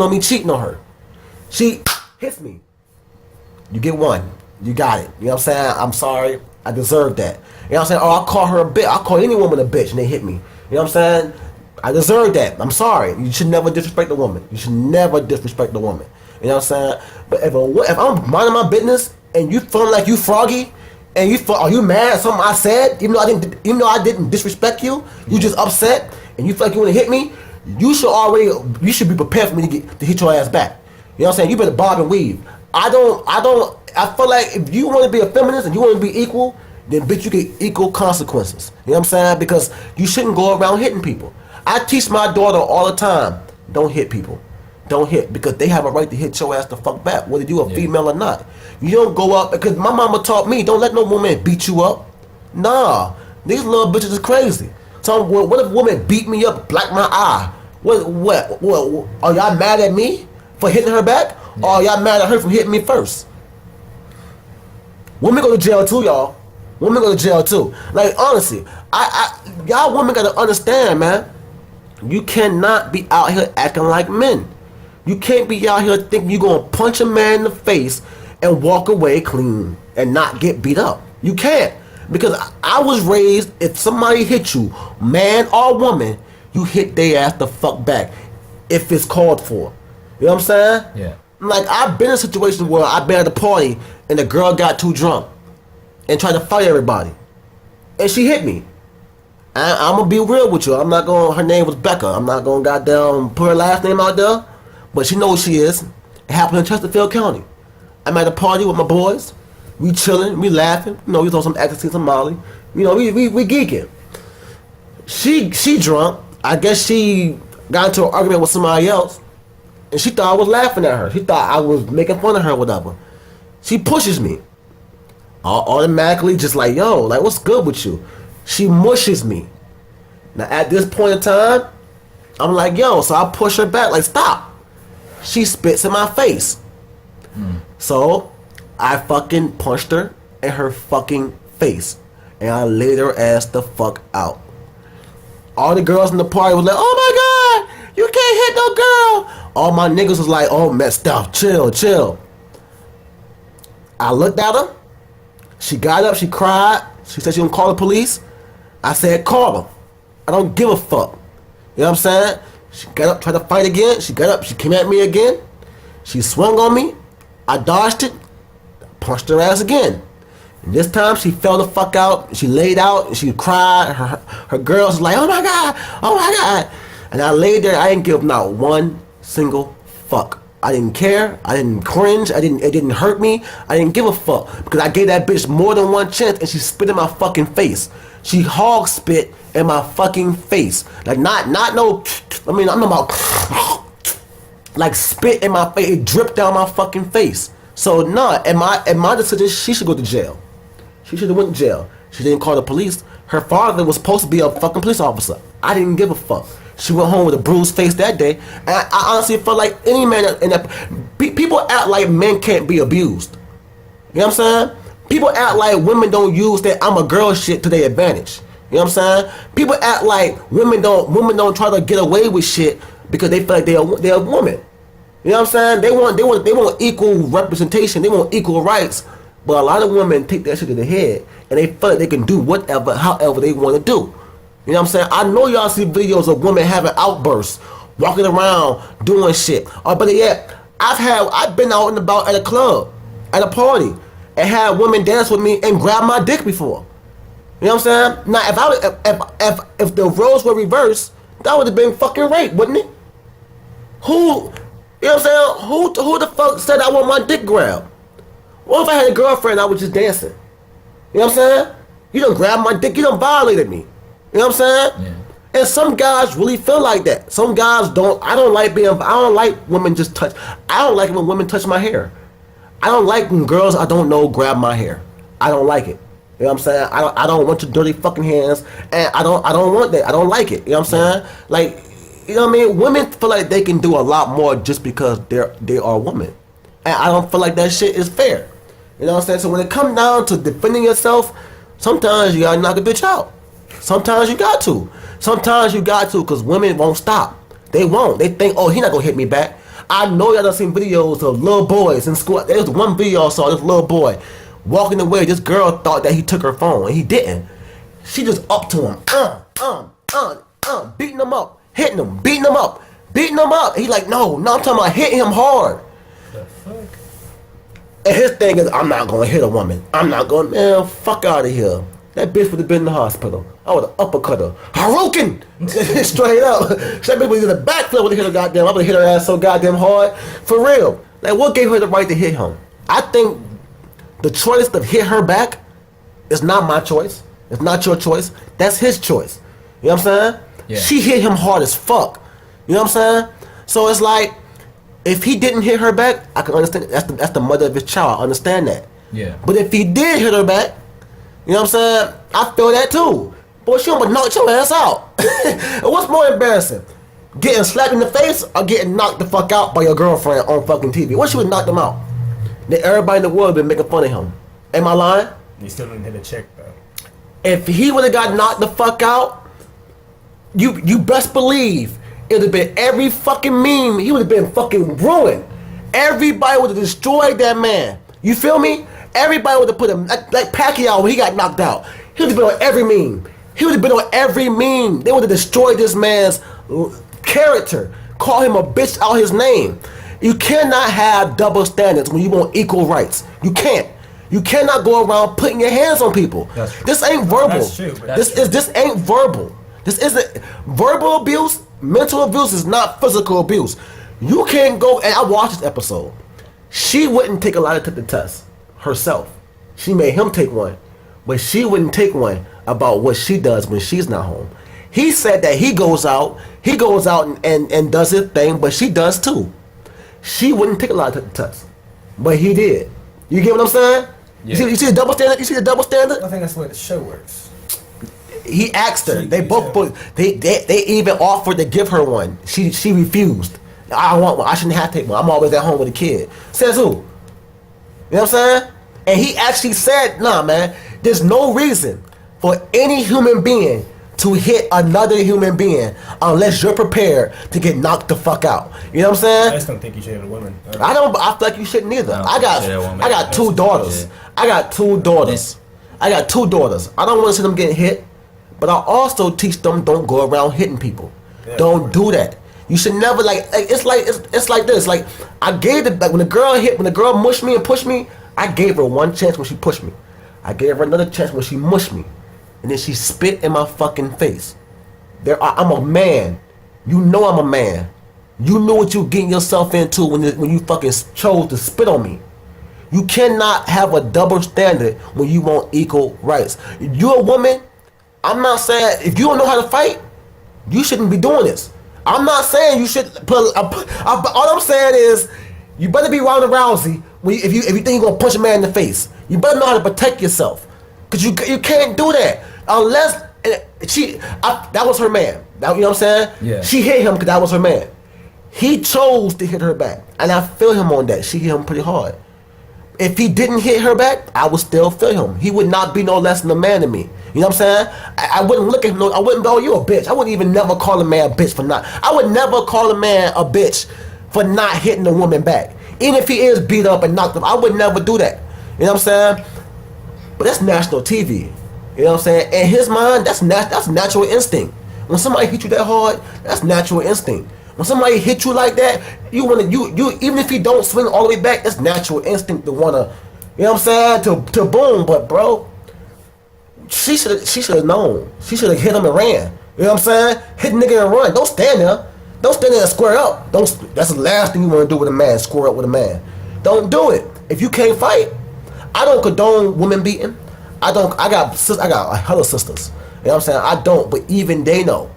on me cheating on her, she hits me. You get one. You got it. You know what I'm saying? I'm sorry. I deserve that. You know what I'm saying? Or I'll call her a bitch. I'll call any woman a bitch and they hit me. You know what I'm saying? I deserve that. I'm sorry. You should never disrespect a woman. You should never disrespect a woman. You know what I'm saying? But if I'm minding my business and you feeling like you froggy and are you mad at something I said, even though I didn't disrespect you, you just upset and you feel like you want to hit me, you should be prepared for me to hit your ass back. You know what I'm saying? You better bob and weave. I feel like if you want to be a feminist and you want to be equal, then bitch, you get equal consequences. You know what I'm saying? Because you shouldn't go around hitting people. I teach my daughter all the time, don't hit people. Don't hit, because they have a right to hit your ass the fuck back, whether you a female or not. You don't go up, because my mama taught me, don't let no woman beat you up. Nah, these little bitches is crazy. So what if a woman beat me up, black my eye? What? Are y'all mad at me for hitting her back? Or are y'all mad at her for hitting me first? Women go to jail too, y'all. Women go to jail too. Like, honestly, y'all women gotta understand, man. You cannot be out here acting like men. You can't be out here thinking you're gonna punch a man in the face and walk away clean and not get beat up. You can't. Because I was raised, if somebody hit you, man or woman, you hit their ass the fuck back if it's called for. You know what I'm saying? Yeah. Like, I've been in a situation where I've been at a party and the girl got too drunk and tried to fight everybody. And she hit me. I'm going to be real with you. Her name was Becca. I'm not going to goddamn put her last name out there. But she knows who she is. It happened in Chesterfield County. I'm at a party with my boys. We chilling, we laughing. You know, we on some ecstasy, some Molly. You know, we geeking. She drunk. I guess she got into an argument with somebody else. And she thought I was laughing at her. She thought I was making fun of her or whatever. She pushes me. Automatically just like, yo, like, what's good with you? She mushes me. Now, at this point in time, I'm like, yo, so I push her back, like, stop. She spits in my face. So, I fucking punched her in her fucking face. And I laid her ass the fuck out. All the girls in the party was like, oh my God, you can't hit no girl. All my niggas was like, oh, messed up, chill. I looked at her. She got up, she cried. She said she gonna call the police. I said, call them. I don't give a fuck. You know what I'm saying? She got up, tried to fight again. She got up, she came at me again. She swung on me. I dodged it. Punched her ass again. And this time she fell the fuck out. She laid out and she cried. Her girls was like, oh my God. And I laid there. I didn't give not one single fuck. I didn't care. I didn't cringe. It didn't hurt me. I didn't give a fuck. Because I gave that bitch more than one chance and she spit in my fucking face. She hog spit in my fucking face. Like not no, I mean, I'm about like spit in my face. It dripped down my fucking face. So nah, in my decision, she should go to jail. She should have went to jail. She didn't call the police. Her father was supposed to be a fucking police officer. I didn't give a fuck. She went home with a bruised face that day. And I honestly felt like any man people act like men can't be abused. You know what I'm saying? People act like women don't use that I'm a girl shit to their advantage. You know what I'm saying? People act like women don't try to get away with shit because they feel like they're a woman. You know what I'm saying? They want equal representation. They want equal rights. But a lot of women take that shit to the head and they feel like they can do whatever, however they want to do. You know what I'm saying? I know y'all see videos of women having outbursts, walking around, doing shit. Or better yet, I've been out and about at a club, at a party, and had women dance with me and grab my dick before. You know what I'm saying? Now, if the roles were reversed, that would have been fucking rape, wouldn't it? Who, you know what I'm saying? Who the fuck said I want my dick grabbed? What if I had a girlfriend and I was just dancing? You know what I'm saying? You done grabbed my dick, you done violated me. You know what I'm saying? Yeah. And some guys really feel like that. Some guys don't. I don't like women just touch. I don't like when women touch my hair. I don't like when girls I don't know grab my hair. I don't like it. You know what I'm saying? I don't want your dirty fucking hands, and I don't want that. I don't like it. You know what I'm saying? Like, you know what I mean? Women feel like they can do a lot more just because they are women, and I don't feel like that shit is fair. You know what I'm saying? So when it comes down to defending yourself, sometimes you gotta knock a bitch out. Sometimes you got to. Sometimes you got to, because women won't stop. They won't. They think, oh, he not gonna hit me back. I know y'all done seen videos of little boys in school. There was one video I saw, this little boy walking away. This girl thought that he took her phone, and he didn't. She just up to him, beating him up, hitting him, beating him up. He like, no, I'm talking about hitting him hard. The fuck? And his thing is, I'm not gonna hit a woman. Man, fuck out of here. That bitch would have been in the hospital. I would have uppercut her. Haruken! Straight up. That bitch would have did a backflip, would have hit her goddamn. I would have hit her ass so goddamn hard. For real. Like, what gave her the right to hit him? I think the choice to hit her back is not my choice. It's not your choice. That's his choice. You know what I'm saying? Yeah. She hit him hard as fuck. You know what I'm saying? So it's like, if he didn't hit her back, I can understand. That's the mother of his child. I understand that. Yeah. But if he did hit her back, you know what I'm saying? I feel that too. Boy, she almost knocked your ass out. And what's more embarrassing? Getting slapped in the face or getting knocked the fuck out by your girlfriend on fucking TV? What, she would knock them out? Then everybody in the world been making fun of him. Am I lying? You still didn't hit a check though. If he would have got knocked the fuck out, you best believe it would have been every fucking meme. He would have been fucking ruined. Everybody would have destroyed that man. You feel me? Everybody would have put him like Pacquiao when he got knocked out. He would have been on every meme. He would have been on every meme. They would have destroyed this man's character. Call him a bitch out his name. You cannot have double standards when you want equal rights. You can't. You cannot go around putting your hands on people. That's true. This ain't verbal. That's true. This ain't verbal. This isn't verbal abuse. Mental abuse is not physical abuse. You can't go, and I watched this episode. She wouldn't take a lie detector test herself. She made him take one, but she wouldn't take one about what she does when she's not home. He said that he goes out and does his thing, but she does too. She wouldn't take a lie detector test, but he did. You get what I'm saying? Yeah. You see the double standard? You see the double standard? I think that's the way the show works. He asked her. They She- both put. They even offered to give her one. She refused. I don't want one. I shouldn't have to take one. I'm always at home with a kid. Says who? You know what I'm saying? And he actually said, nah, man, there's no reason for any human being to hit another human being unless you're prepared to get knocked the fuck out. You know what I'm I saying? just don't think you should hit a woman. I feel like you shouldn't either. I don't I think got you should hit a woman. I got two daughters. Yeah. I got two daughters. I don't want to see them getting hit, but I also teach them don't go around hitting people. Yeah, Don't do that. You should never it's like this. Like I gave it like when the girl mushed me and pushed me, I gave her one chance when she pushed me. I gave her another chance when she mushed me. And then she spit in my fucking face. I'm a man. You know I'm a man. You knew what you getting yourself into when you fucking chose to spit on me. You cannot have a double standard when you want equal rights. You're a woman. I'm not saying if you don't know how to fight, you shouldn't be doing this. I'm not saying you should put. All I'm saying is you better be Ronda Rousey if you think you're gonna punch a man in the face. You better know how to protect yourself, cause you can't do that unless that was her man. You know what I'm saying? Yeah. She hit him because that was her man. He chose to hit her back, and I feel him on that. She hit him pretty hard. If he didn't hit her back, I would still feel him. He would not be no less than a man to me. You know what I'm saying? I wouldn't look at him. I wouldn't go, you a bitch. I wouldn't even never call a man a bitch for not. I would never call a man a bitch for not hitting the woman back. Even if he is beat up and knocked up, I would never do that. You know what I'm saying? But that's national TV. You know what I'm saying? In his mind, that's natural instinct. When somebody hit you that hard, that's natural instinct. When somebody hit you like that, you even if you don't swing all the way back, that's natural instinct to wanna, you know what I'm saying? To boom. But bro, she should have known. She should have hit him and ran. You know what I'm saying? Hit the nigga and run. Don't stand there. Don't stand there and square up. That's the last thing you want to do with a man. Square up with a man. Don't do it. If you can't fight, I don't condone women beating. I got a hell of sisters. You know what I'm saying? I don't, but even they know.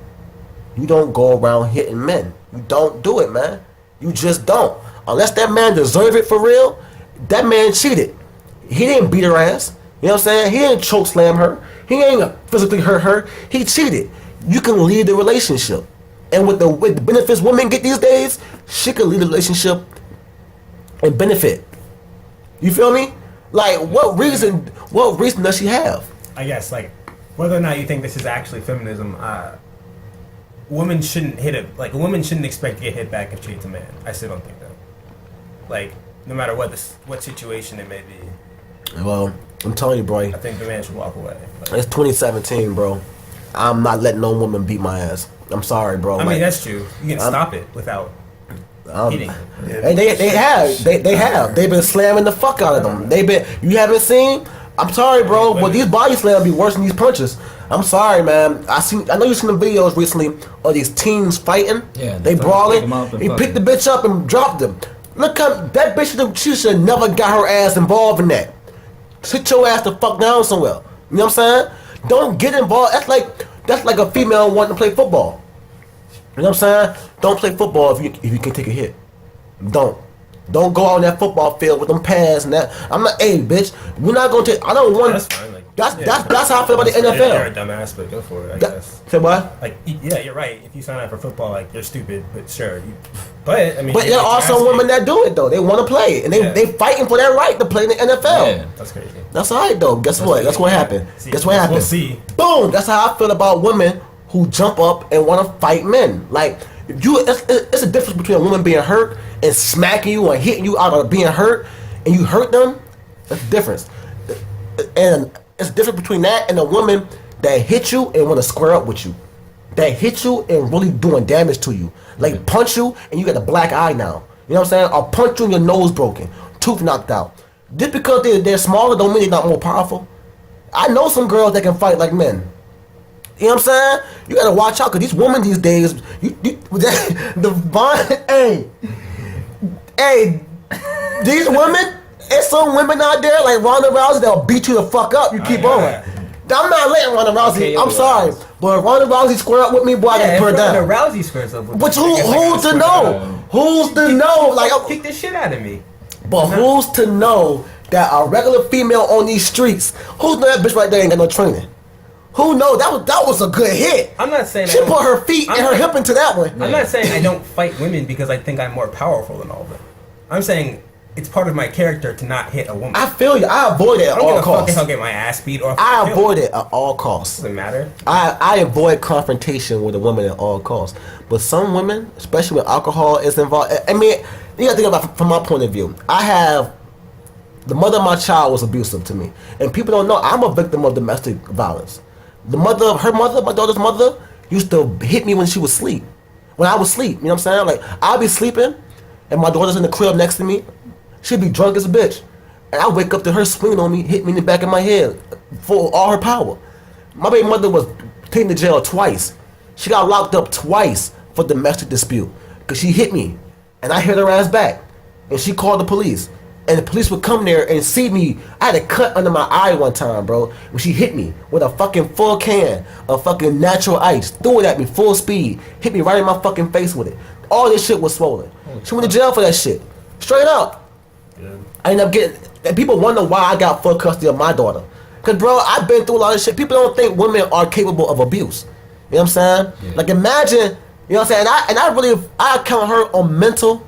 You don't go around hitting men. You don't do it, man. You just don't. Unless that man deserve it for real, that man cheated. He didn't beat her ass. You know what I'm saying? He didn't choke slam her. He ain't physically hurt her. He cheated. You can leave the relationship. And with the benefits women get these days, she can leave the relationship and benefit. You feel me? Like, what reason does she have? I guess, like, whether or not you think this is actually feminism, women shouldn't a woman shouldn't expect to get hit back if she hits a man. I still don't think that. Like, no matter what situation it may be. Well, I'm telling you, bro. I think the man should walk away. Like, it's 2017, bro. I'm not letting no woman beat my ass. I'm sorry, bro. I mean, that's true. You can stop it without hitting. And they have. They've been slamming the fuck out of them. You haven't seen? I'm sorry, bro, but these body slams be worse than these punches. I'm sorry, man. I know you've seen the videos recently of these teens fighting. Yeah, they brawling. He picked the bitch up and dropped him. Look how that bitch, she should have never got her ass involved in that. Sit your ass the fuck down somewhere. You know what I'm saying? Don't get involved. That's like a female wanting to play football. You know what I'm saying? Don't play football if you can take a hit. Don't go out on that football field with them pads and that. I'm not, hey, bitch. We're not gonna take. I don't want. That's fine. Like, that's how I feel about the NFL. You're a dumbass, but go for it. I guess. Say what? Like, yeah, you're right. If you sign up for football, like, you're stupid. But sure, but I mean. But there are some women that do it though. They want to play, and they fighting for their right to play in the NFL. Yeah. That's crazy. That's all right though. Guess what? That's what happened. Guess what happened? We'll see. Boom. That's how I feel about women who jump up and want to fight men. Like, it's a difference between a woman being hurt and smacking you or hitting you out of being hurt, and you hurt them. That's the difference. And it's different between that and a woman that hit you and want to square up with you. That hit you and really doing damage to you. Like, punch you and you got a black eye now. You know what I'm saying? Or punch you and your nose broken, tooth knocked out. Just because they're smaller don't mean they're not more powerful. I know some girls that can fight like men. You know what I'm saying? You gotta watch out, cause these women these days, these women, there's some women out there like Ronda Rousey that'll beat you the fuck up. You keep on. I'm not letting Ronda Rousey. I'm sorry, but if Ronda Rousey square up with me, boy, I gotta put her down. Ronda Rousey squares up with me. But who's to know? Who's to know? Like, kick the shit out of me. But who's to know that a regular female on these streets, who's know that bitch right there ain't got no training? Who knows? That was a good hit. I'm not saying she put her feet and her hip into that one. I'm not saying I don't fight women because I think I'm more powerful than all of them. I'm saying it's part of my character to not hit a woman. I feel you. I avoid it at all costs. If I'll get my ass beat or I avoid it at all costs. Doesn't matter. I avoid confrontation with a woman at all costs. But some women, especially when alcohol is involved, I mean, you gotta think about it from my point of view. The mother of my child was abusive to me. And people don't know, I'm a victim of domestic violence. My daughter's mother, used to hit me when she was asleep. When I was asleep, you know what I'm saying? Like, I'll be sleeping, and my daughter's in the crib next to me. She'd be drunk as a bitch. And I wake up to her swinging on me, hit me in the back of my head for all her power. My baby mother was taken to jail twice. She got locked up twice for domestic dispute. Because she hit me, and I hit her ass back. And she called the police. And the police would come there and see me. I had a cut under my eye one time, bro. When she hit me with a fucking full can of fucking natural ice. Threw it at me full speed. Hit me right in my fucking face with it. All this shit was swollen. She went to jail for that shit. Straight up. Yeah. I ended up getting... And people wonder why I got full custody of my daughter. Because, bro, I've been through a lot of shit. People don't think women are capable of abuse. You know what I'm saying? Yeah. Like, imagine... You know what I'm saying? And I count her on mental,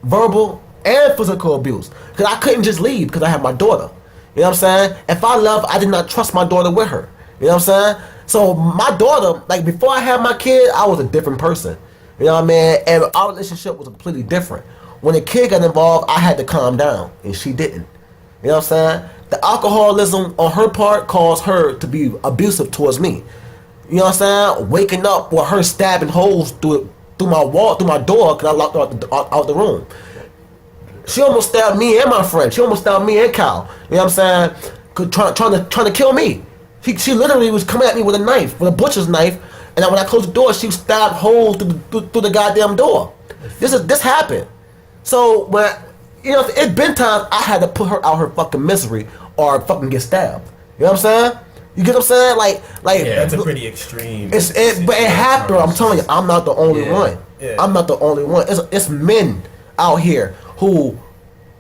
verbal, and physical abuse. Because I couldn't just leave because I had my daughter. You know what I'm saying? If I left, I did not trust my daughter with her. You know what I'm saying? So my daughter, like, before I had my kid, I was a different person. You know what I mean? And our relationship was completely different. When the kid got involved, I had to calm down, and she didn't. You know what I'm saying? The alcoholism on her part caused her to be abusive towards me. You know what I'm saying? Waking up with her stabbing holes through my wall, through my door, because I locked her out the room. She almost stabbed me and my friend. She almost stabbed me and Cal. You know what I'm saying? Trying to kill me. She literally was coming at me with a knife, with a butcher's knife, and when I closed the door, she stabbed holes through the goddamn door. This happened. So when it's been times I had to put her out her fucking misery or fucking get stabbed. You know what I'm saying? You get what I'm saying? Like yeah, that's a pretty extreme. But it happened. I'm telling you, I'm not the only one. Yeah. I'm not the only one. It's men out here who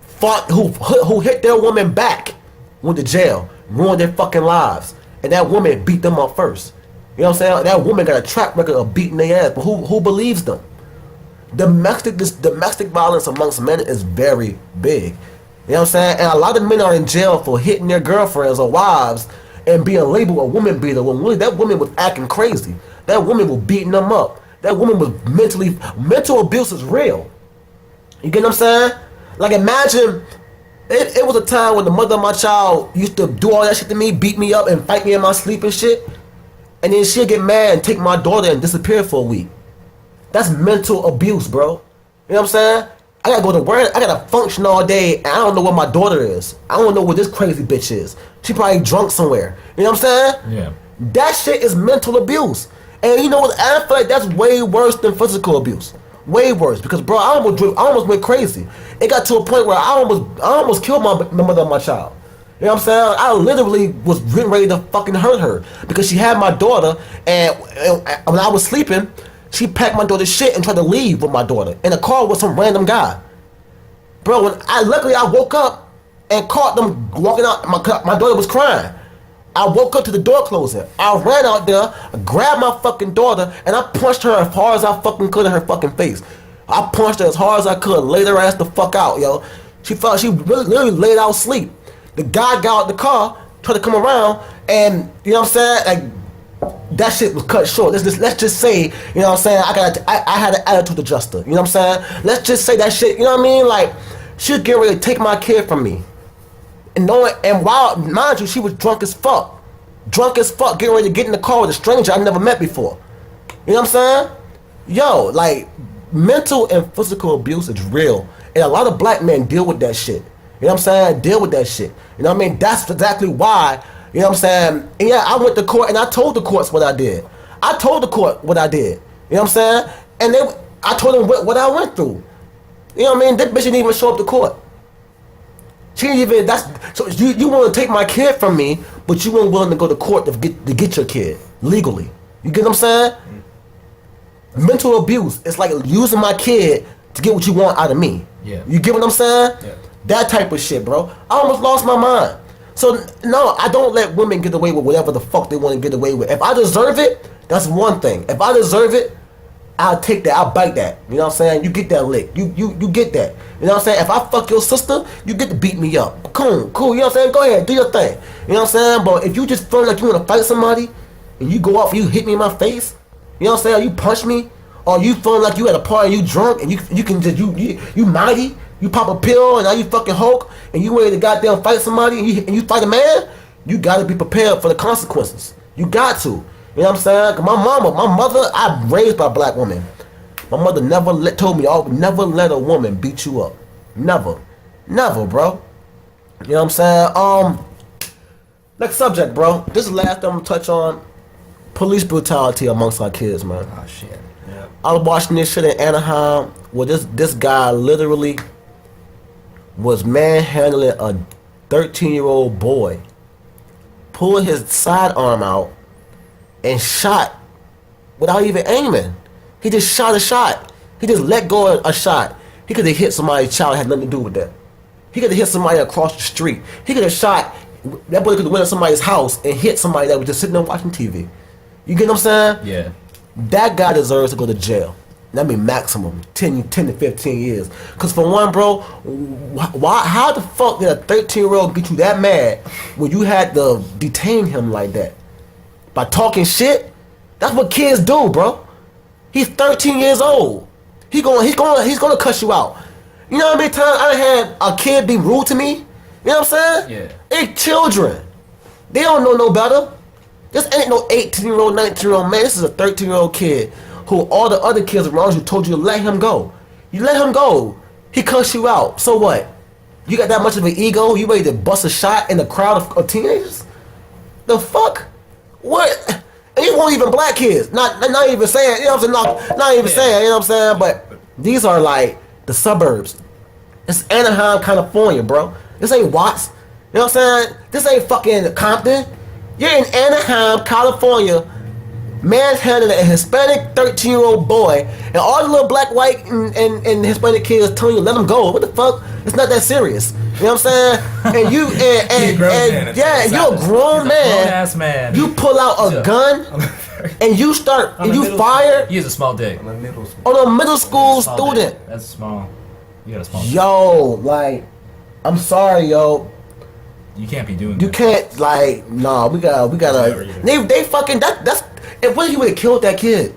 fought, who hit their woman back, went to jail, ruined their fucking lives, and that woman beat them up first. You know what I'm saying? That woman got a track record of beating their ass, but who believes them? Domestic violence amongst men is very big. You know what I'm saying? And a lot of men are in jail for hitting their girlfriends or wives and being labeled a woman beater when really that woman was acting crazy. That woman was beating them up. That woman was mental abuse is real. You get what I'm saying? Like imagine, it was a time when the mother of my child used to do all that shit to me, beat me up and fight me in my sleep and shit. And then she'll get mad and take my daughter and disappear for a week. That's mental abuse, bro. You know what I'm saying? I gotta go to work, I gotta function all day, and I don't know where my daughter is. I don't know where this crazy bitch is. She probably drunk somewhere. You know what I'm saying? Yeah. That shit is mental abuse. And you know what? I feel like that's way worse than physical abuse. Way worse. Because bro, I almost went crazy. It got to a point where I almost killed my mother of my child. You know what I'm saying? I literally was getting ready to fucking hurt her. Because she had my daughter, and when I was sleeping, she packed my daughter's shit and tried to leave with my daughter in a car with some random guy. Bro, luckily I woke up and caught them walking out. My daughter was crying. I woke up to the door closing. I ran out there, grabbed my fucking daughter, and I punched her as hard as I fucking could in her fucking face. I punched her as hard as I could, laid her ass the fuck out, yo. She really literally laid out asleep. The guy got out the car, tried to come around, and you know what I'm saying? Like, that shit was cut short. Let's just say, you know what I'm saying? I had an attitude adjuster. You know what I'm saying? Let's just say that shit. You know what I mean? Like, she'd get ready to take my kid from me, and while mind you, she was drunk as fuck, getting ready to get in the car with a stranger I never met before. You know what I'm saying? Yo, like, mental and physical abuse is real, and a lot of black men deal with that shit. You know what I'm saying? Deal with that shit. You know what I mean? That's exactly why. You know what I'm saying? And yeah, I went to court and I told the courts what I did. I told the court what I did. You know what I'm saying? And I told them what I went through. You know what I mean? That bitch didn't even show up to court. She didn't even. So you want to take my kid from me, but you weren't willing to go to court to get your kid legally. You get what I'm saying? Mental abuse. It's like using my kid to get what you want out of me. Yeah. You get what I'm saying? Yeah. That type of shit, bro. I almost lost my mind. So, no, I don't let women get away with whatever the fuck they want to get away with. If I deserve it, that's one thing. If I deserve it, I'll take that. I'll bite that. You know what I'm saying? You get that lick. You get that. You know what I'm saying? If I fuck your sister, you get to beat me up. Cool. You know what I'm saying? Go ahead. Do your thing. You know what I'm saying? But if you just feel like you want to fight somebody, and you go off and you hit me in my face, you know what I'm saying? Or you punch me, or you feeling like you at a party and you drunk, and you can just, you mighty, you pop a pill, and now you fucking Hulk, and you ready to goddamn fight somebody, and you fight a man, you gotta be prepared for the consequences. You got to. You know what I'm saying? 'Cause my mother, I'm raised by a black woman. My mother told me, "Oh, never let a woman beat you up. Never, bro." You know what I'm saying? Next subject, bro. This is the last thing I'm gonna touch on. Police brutality amongst our kids, man. Oh shit. Yeah. I was watching this shit in Anaheim where this guy literally was manhandling a 13-year-old boy, pulled his sidearm out, and shot without even aiming. He just shot a shot. He just let go of a shot. He could have hit somebody's child, had nothing to do with that. He could have hit somebody across the street. He could have shot, that boy could have went to somebody's house and hit somebody that was just sitting there watching TV. You get what I'm saying? Yeah. That guy deserves to go to jail. That mean maximum 10 to 15 years. Cause for one, bro, how the fuck did a 13-year-old get you that mad when you had to detain him like that? By talking shit? That's what kids do, bro. He's 13 years old. He's gonna cuss you out. You know how many times I had a kid be rude to me? You know what I'm saying? Yeah. They children. They don't know no better. This ain't no 18-year-old, 19-year-old man. This is a 13-year-old kid who all the other kids around you told you to let him go. You let him go. He cussed you out. So what? You got that much of an ego? You ready to bust a shot in a crowd of teenagers? The fuck? What? And you won't even black kids. Not even saying, you know what I'm saying? Not even saying, you know what I'm saying? But these are like the suburbs. It's Anaheim, California, bro. This ain't Watts. You know what I'm saying? This ain't fucking Compton. You're in Anaheim, California, manhandling a Hispanic 13-year-old boy, and all the little black, white, and Hispanic kids telling you let him go. What the fuck? It's not that serious. You know what I'm saying? And you you're a grown man. Grown-ass man. You pull out a gun and you start and you fire He has a small dick. I'm a middle school. on a middle school Small student. dick. That's small. You got a small dick. Yo, like, I'm sorry, yo. You can't be doing You that. can't, like, nah, we gotta. They fucking that's. And what if he would have killed that kid?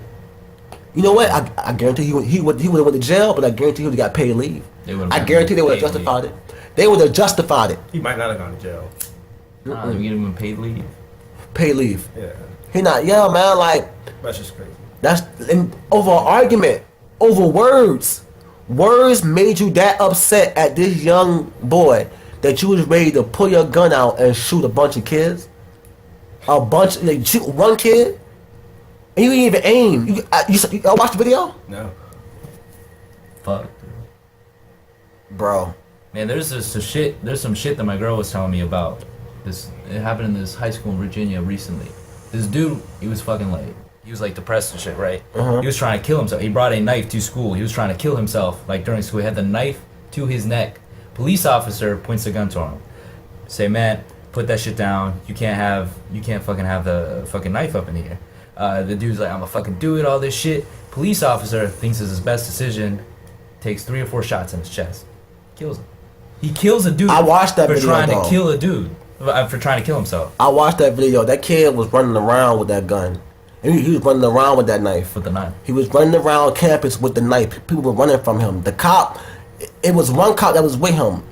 You know what? I guarantee he would have went to jail, but I guarantee he would have got paid leave. I guarantee they would have justified it. They would have justified it. He might not have gone to jail. Nah, we get him paid leave. Paid leave. Yeah, He not, yeah, man. Like that's just crazy. that's over an argument, over words. Words made you that upset at this young boy that you was ready to pull your gun out and shoot a bunch of kids. Like shoot one kid, and you didn't even aim. You watched the video, No. Fuck. bro. Man, there's some shit that my girl was telling me about. It happened in this high school in Virginia recently. This dude, he was like depressed and shit, right? He was trying to kill himself. He brought a knife to school. He was trying to kill himself, like during school. He had the knife to his neck. Police officer points a gun to him. Say, man, put that shit down. You can't fucking have the fucking knife up in here. The dude's like, I'm gonna fucking do it, all this shit. Police officer thinks it's his best decision. Takes 3 or 4 shots in his chest. Kills him. He kills a dude. I watched that for video, trying though. to kill a dude. For trying to kill himself I watched that video. That kid was running around with that gun. And he was running around with that knife. with the knife. He was running around campus with the knife. People were running from him. The cop, it was one cop that was with him.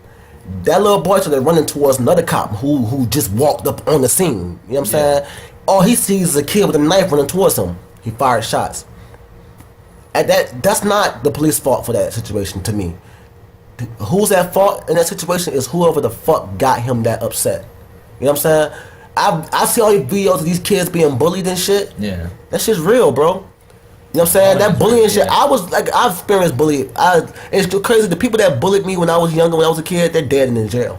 That little boy started running towards another cop who just walked up on the scene. You know what I'm saying? All he sees is a kid with a knife running towards him. He fired shots. And that's not the police fault for that situation to me. Who's at fault in that situation is whoever the fuck got him that upset. You know what I'm saying? I see all these videos of these kids being bullied and shit. Yeah. That shit's real, bro. You know what I'm saying? That bullying shit. I've experienced bullying. It's crazy. The people that bullied me when I was younger, when I was a kid, they're dead and in jail.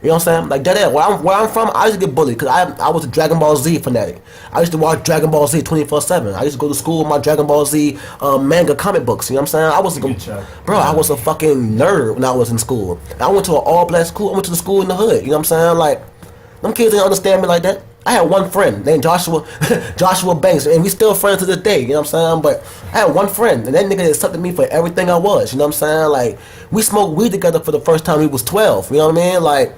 You know what I'm saying? Like that. Where I'm from, I used to get bullied because I was a Dragon Ball Z fanatic. I used to watch Dragon Ball Z 24/7. I used to go to school with my Dragon Ball Z manga comic books. You know what I'm saying? I was a fucking nerd when I was in school. I went to an all-black school. I went to the school in the hood. You know what I'm saying? Like, them kids didn't understand me like that. I had one friend named Joshua Banks, and we still friends to this day, you know what I'm saying? But I had one friend, and that nigga accepted me for everything I was, you know what I'm saying? Like, we smoked weed together for the first time we was 12, you know what I mean? Like,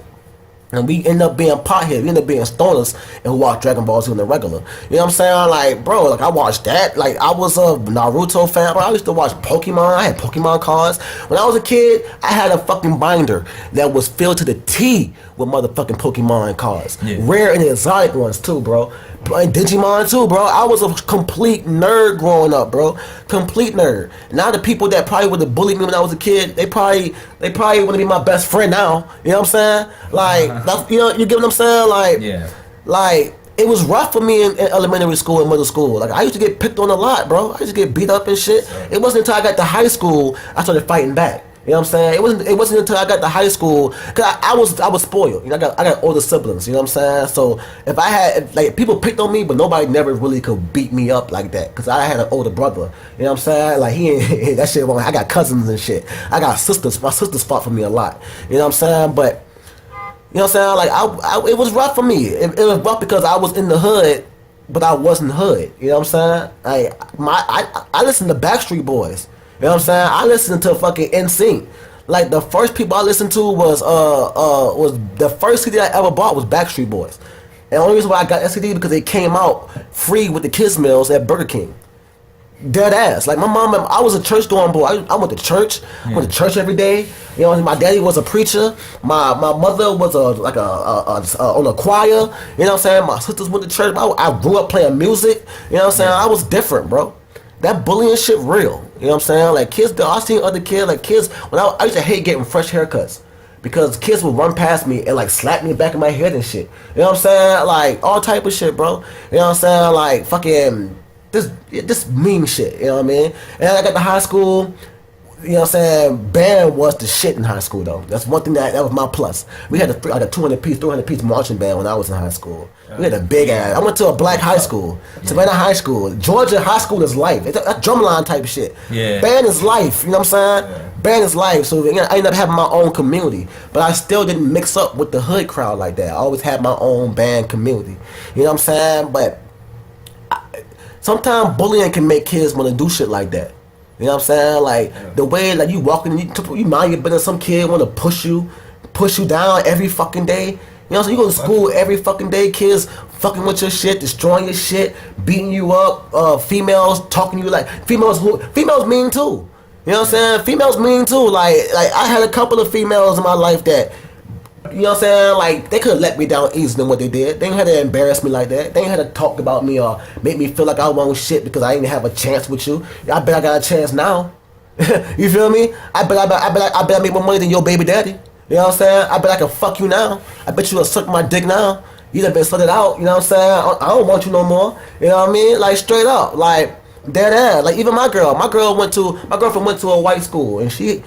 and we end up being pothead, we end up being stoners, and we watch Dragon Ball Z on the regular. You know what I'm saying? Like, bro, like, I watched that. Like, I was a Naruto fan, bro. I used to watch Pokemon. I had Pokemon cards. When I was a kid, I had a fucking binder that was filled to the T with motherfucking Pokemon cards. Yeah. Rare and exotic ones, too, bro. And Digimon, too, bro. I was a complete nerd growing up, bro. Complete nerd. Now the people that probably would have bullied me when I was a kid, they probably want to be my best friend now. You know what I'm saying? Like, that's, you know, you get what I'm saying? Like, Yeah. like, it was rough for me in elementary school and middle school. Like, I used to get picked on a lot, bro. I used to get beat up and shit. It wasn't until I got to high school I started fighting back. You know what I'm saying? It wasn't until I got to high school, cause I was spoiled. You know, I got older siblings. You know what I'm saying? So if people picked on me, but nobody never really could beat me up like that, cause I had an older brother. You know what I'm saying? Like he ain't that shit wrong. I got cousins and shit. I got sisters. My sisters fought for me a lot. You know what I'm saying? But you know what I'm saying? Like it was rough for me. It was rough because I was in the hood, but I wasn't hood. You know what I'm saying? Like I listened to Backstreet Boys. You know what I'm saying? I listened to fucking NSYNC. Like the first people I listened to was the first CD I ever bought was Backstreet Boys. And the only reason why I got that CD because they came out free with the kids meals at Burger King. Dead ass. Like my mom, I was a church going boy. I went to church. I went to church every day. You know, my daddy was a preacher. My mother was on a choir. You know what I'm saying? My sisters went to church. I grew up playing music. You know what I'm saying? I was different, bro. That bullying shit real. You know what I'm saying? Like kids, I seen other kids. Like kids, when I used to hate getting fresh haircuts. Because kids would run past me and like slap me back in my head and shit. You know what I'm saying? Like all type of shit, bro. You know what I'm saying? Like fucking this mean shit, you know what I mean? And I got to high school, you know what I'm saying? Band was the shit in high school though. That's one thing that was my plus. We had a 300-piece marching band when I was in high school. We had a big ass. I went to a black high school, Savannah High School. Georgia high school is life. That's drumline type of shit. Yeah. Band is life, you know what I'm saying? Yeah. Band is life. So I ended up having my own community, but I still didn't mix up with the hood crowd like that. I always had my own band community. You know what I'm saying? But sometimes bullying can make kids want to do shit like that. You know what I'm saying? Like the way like you walking, you mind your business. Some kid want to push you down every fucking day. You know what I'm saying? You go to school every fucking day. Kids fucking with your shit, destroying your shit, beating you up. Females talking to you like females mean too. You know what I'm saying? Females mean too. Like I had a couple of females in my life that. You know what I'm saying? Like, they could have let me down easier than what they did. They ain't had to embarrass me like that. They ain't had to talk about me or make me feel like I won't shit because I didn't have a chance with you. I bet I got a chance now. You feel me? I bet I make more money than your baby daddy. You know what I'm saying? I bet I can fuck you now. I bet you will suck my dick now. You done been slutted out. You know what I'm saying? I don't want you no more. You know what I mean? Like, straight up. Like, dead ass. Like even my girlfriend went to a white school and she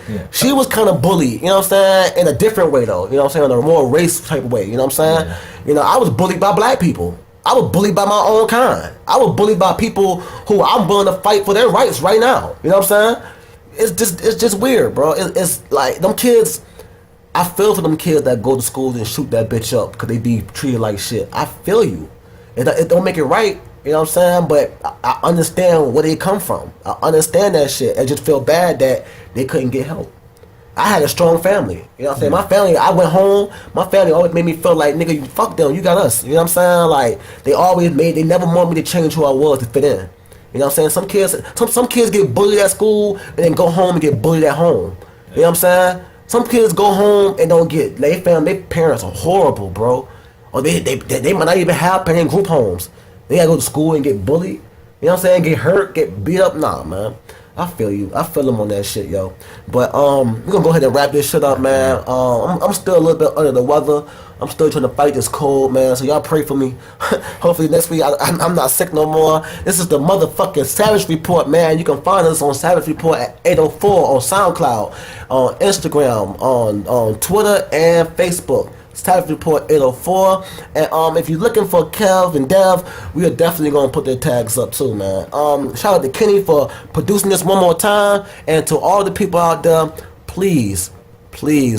was kind of bullied, you know what I'm saying, in a different way though, you know what I'm saying, in a more race type of way, you know what I'm saying. You know, I was bullied by black people. I was bullied by my own kind. I was bullied by people who I'm willing to fight for their rights right now. You know what I'm saying? It's just weird, bro. It's like them kids. I feel for them kids that go to school and shoot that bitch up because they be treated like shit. I feel you. It don't make it right. You know what I'm saying? But I understand where they come from. I understand that shit. I just feel bad that they couldn't get help. I had a strong family. You know what I'm saying? My family, I went home, my family always made me feel like, nigga, you fuck them, you got us. You know what I'm saying? Like, they never wanted me to change who I was to fit in. You know what I'm saying? Some kids get bullied at school and then go home and get bullied at home. You know what I'm saying? Some kids go home and don't get, their parents are horrible, bro. Or they might not even have parent group homes. They gotta go to school and get bullied. You know what I'm saying? Get hurt, get beat up. Nah, man. I feel you. I feel them on that shit, yo. But we're gonna go ahead and wrap this shit up, man. I'm still a little bit under the weather. I'm still trying to fight this cold, man. So y'all pray for me. Hopefully next week I'm not sick no more. This is the motherfucking Savage Report, man. You can find us on Savage Report at 804 on SoundCloud, on Instagram, on Twitter and Facebook. Savage Report 804. And if you're looking for Kev and Dev, we are definitely gonna put their tags up too, man. Shout out to Kenny for producing this one more time, and to all the people out there, please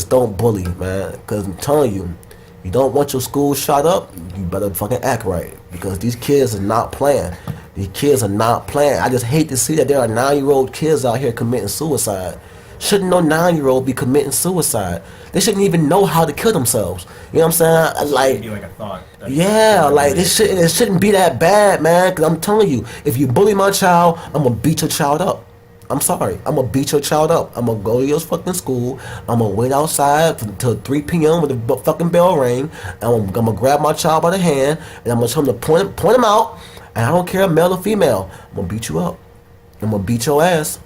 don't bully, man. Cause I'm telling you, you don't want your school shot up, you better fucking act right. Because these kids are not playing. These kids are not playing. I just hate to see that there are 9-year-old kids out here committing suicide. Shouldn't no 9-year-old be committing suicide? They shouldn't even know how to kill themselves. You know what I'm saying? Like, a thought. Yeah, like it shouldn't be that bad, man. Cause I'm telling you, if you bully my child, I'm gonna beat your child up. I'm sorry, I'm gonna beat your child up. I'm gonna go to your fucking school. I'm gonna wait outside until 3 p.m. when the fucking bell ring. I'm gonna grab my child by the hand and I'm gonna tell him to point him out. And I don't care, male or female. I'm gonna beat you up. I'm gonna beat your ass.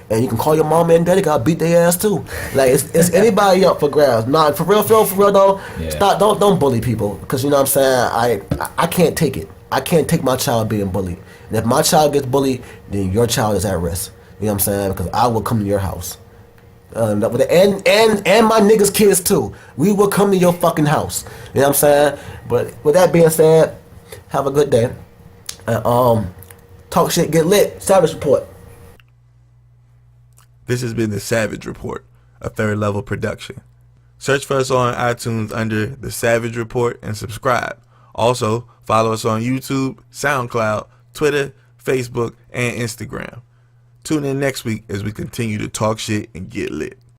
And you can call your mama and daddy, I'll beat their ass too. Like it's anybody up for grabs. Nah, for real though. Yeah. Stop, don't bully people, because you know what I'm saying. I can't take it. I can't take my child being bullied. And if my child gets bullied, then your child is at risk. You know what I'm saying? Because I will come to your house. And my niggas' kids too. We will come to your fucking house. You know what I'm saying? But with that being said, have a good day. And talk shit, get lit. Savage Report. This has been the Savage Report, a Third Level production. Search for us on iTunes under the Savage Report and subscribe. Also, follow us on YouTube, SoundCloud, Twitter, Facebook, and Instagram. Tune in next week as we continue to talk shit and get lit.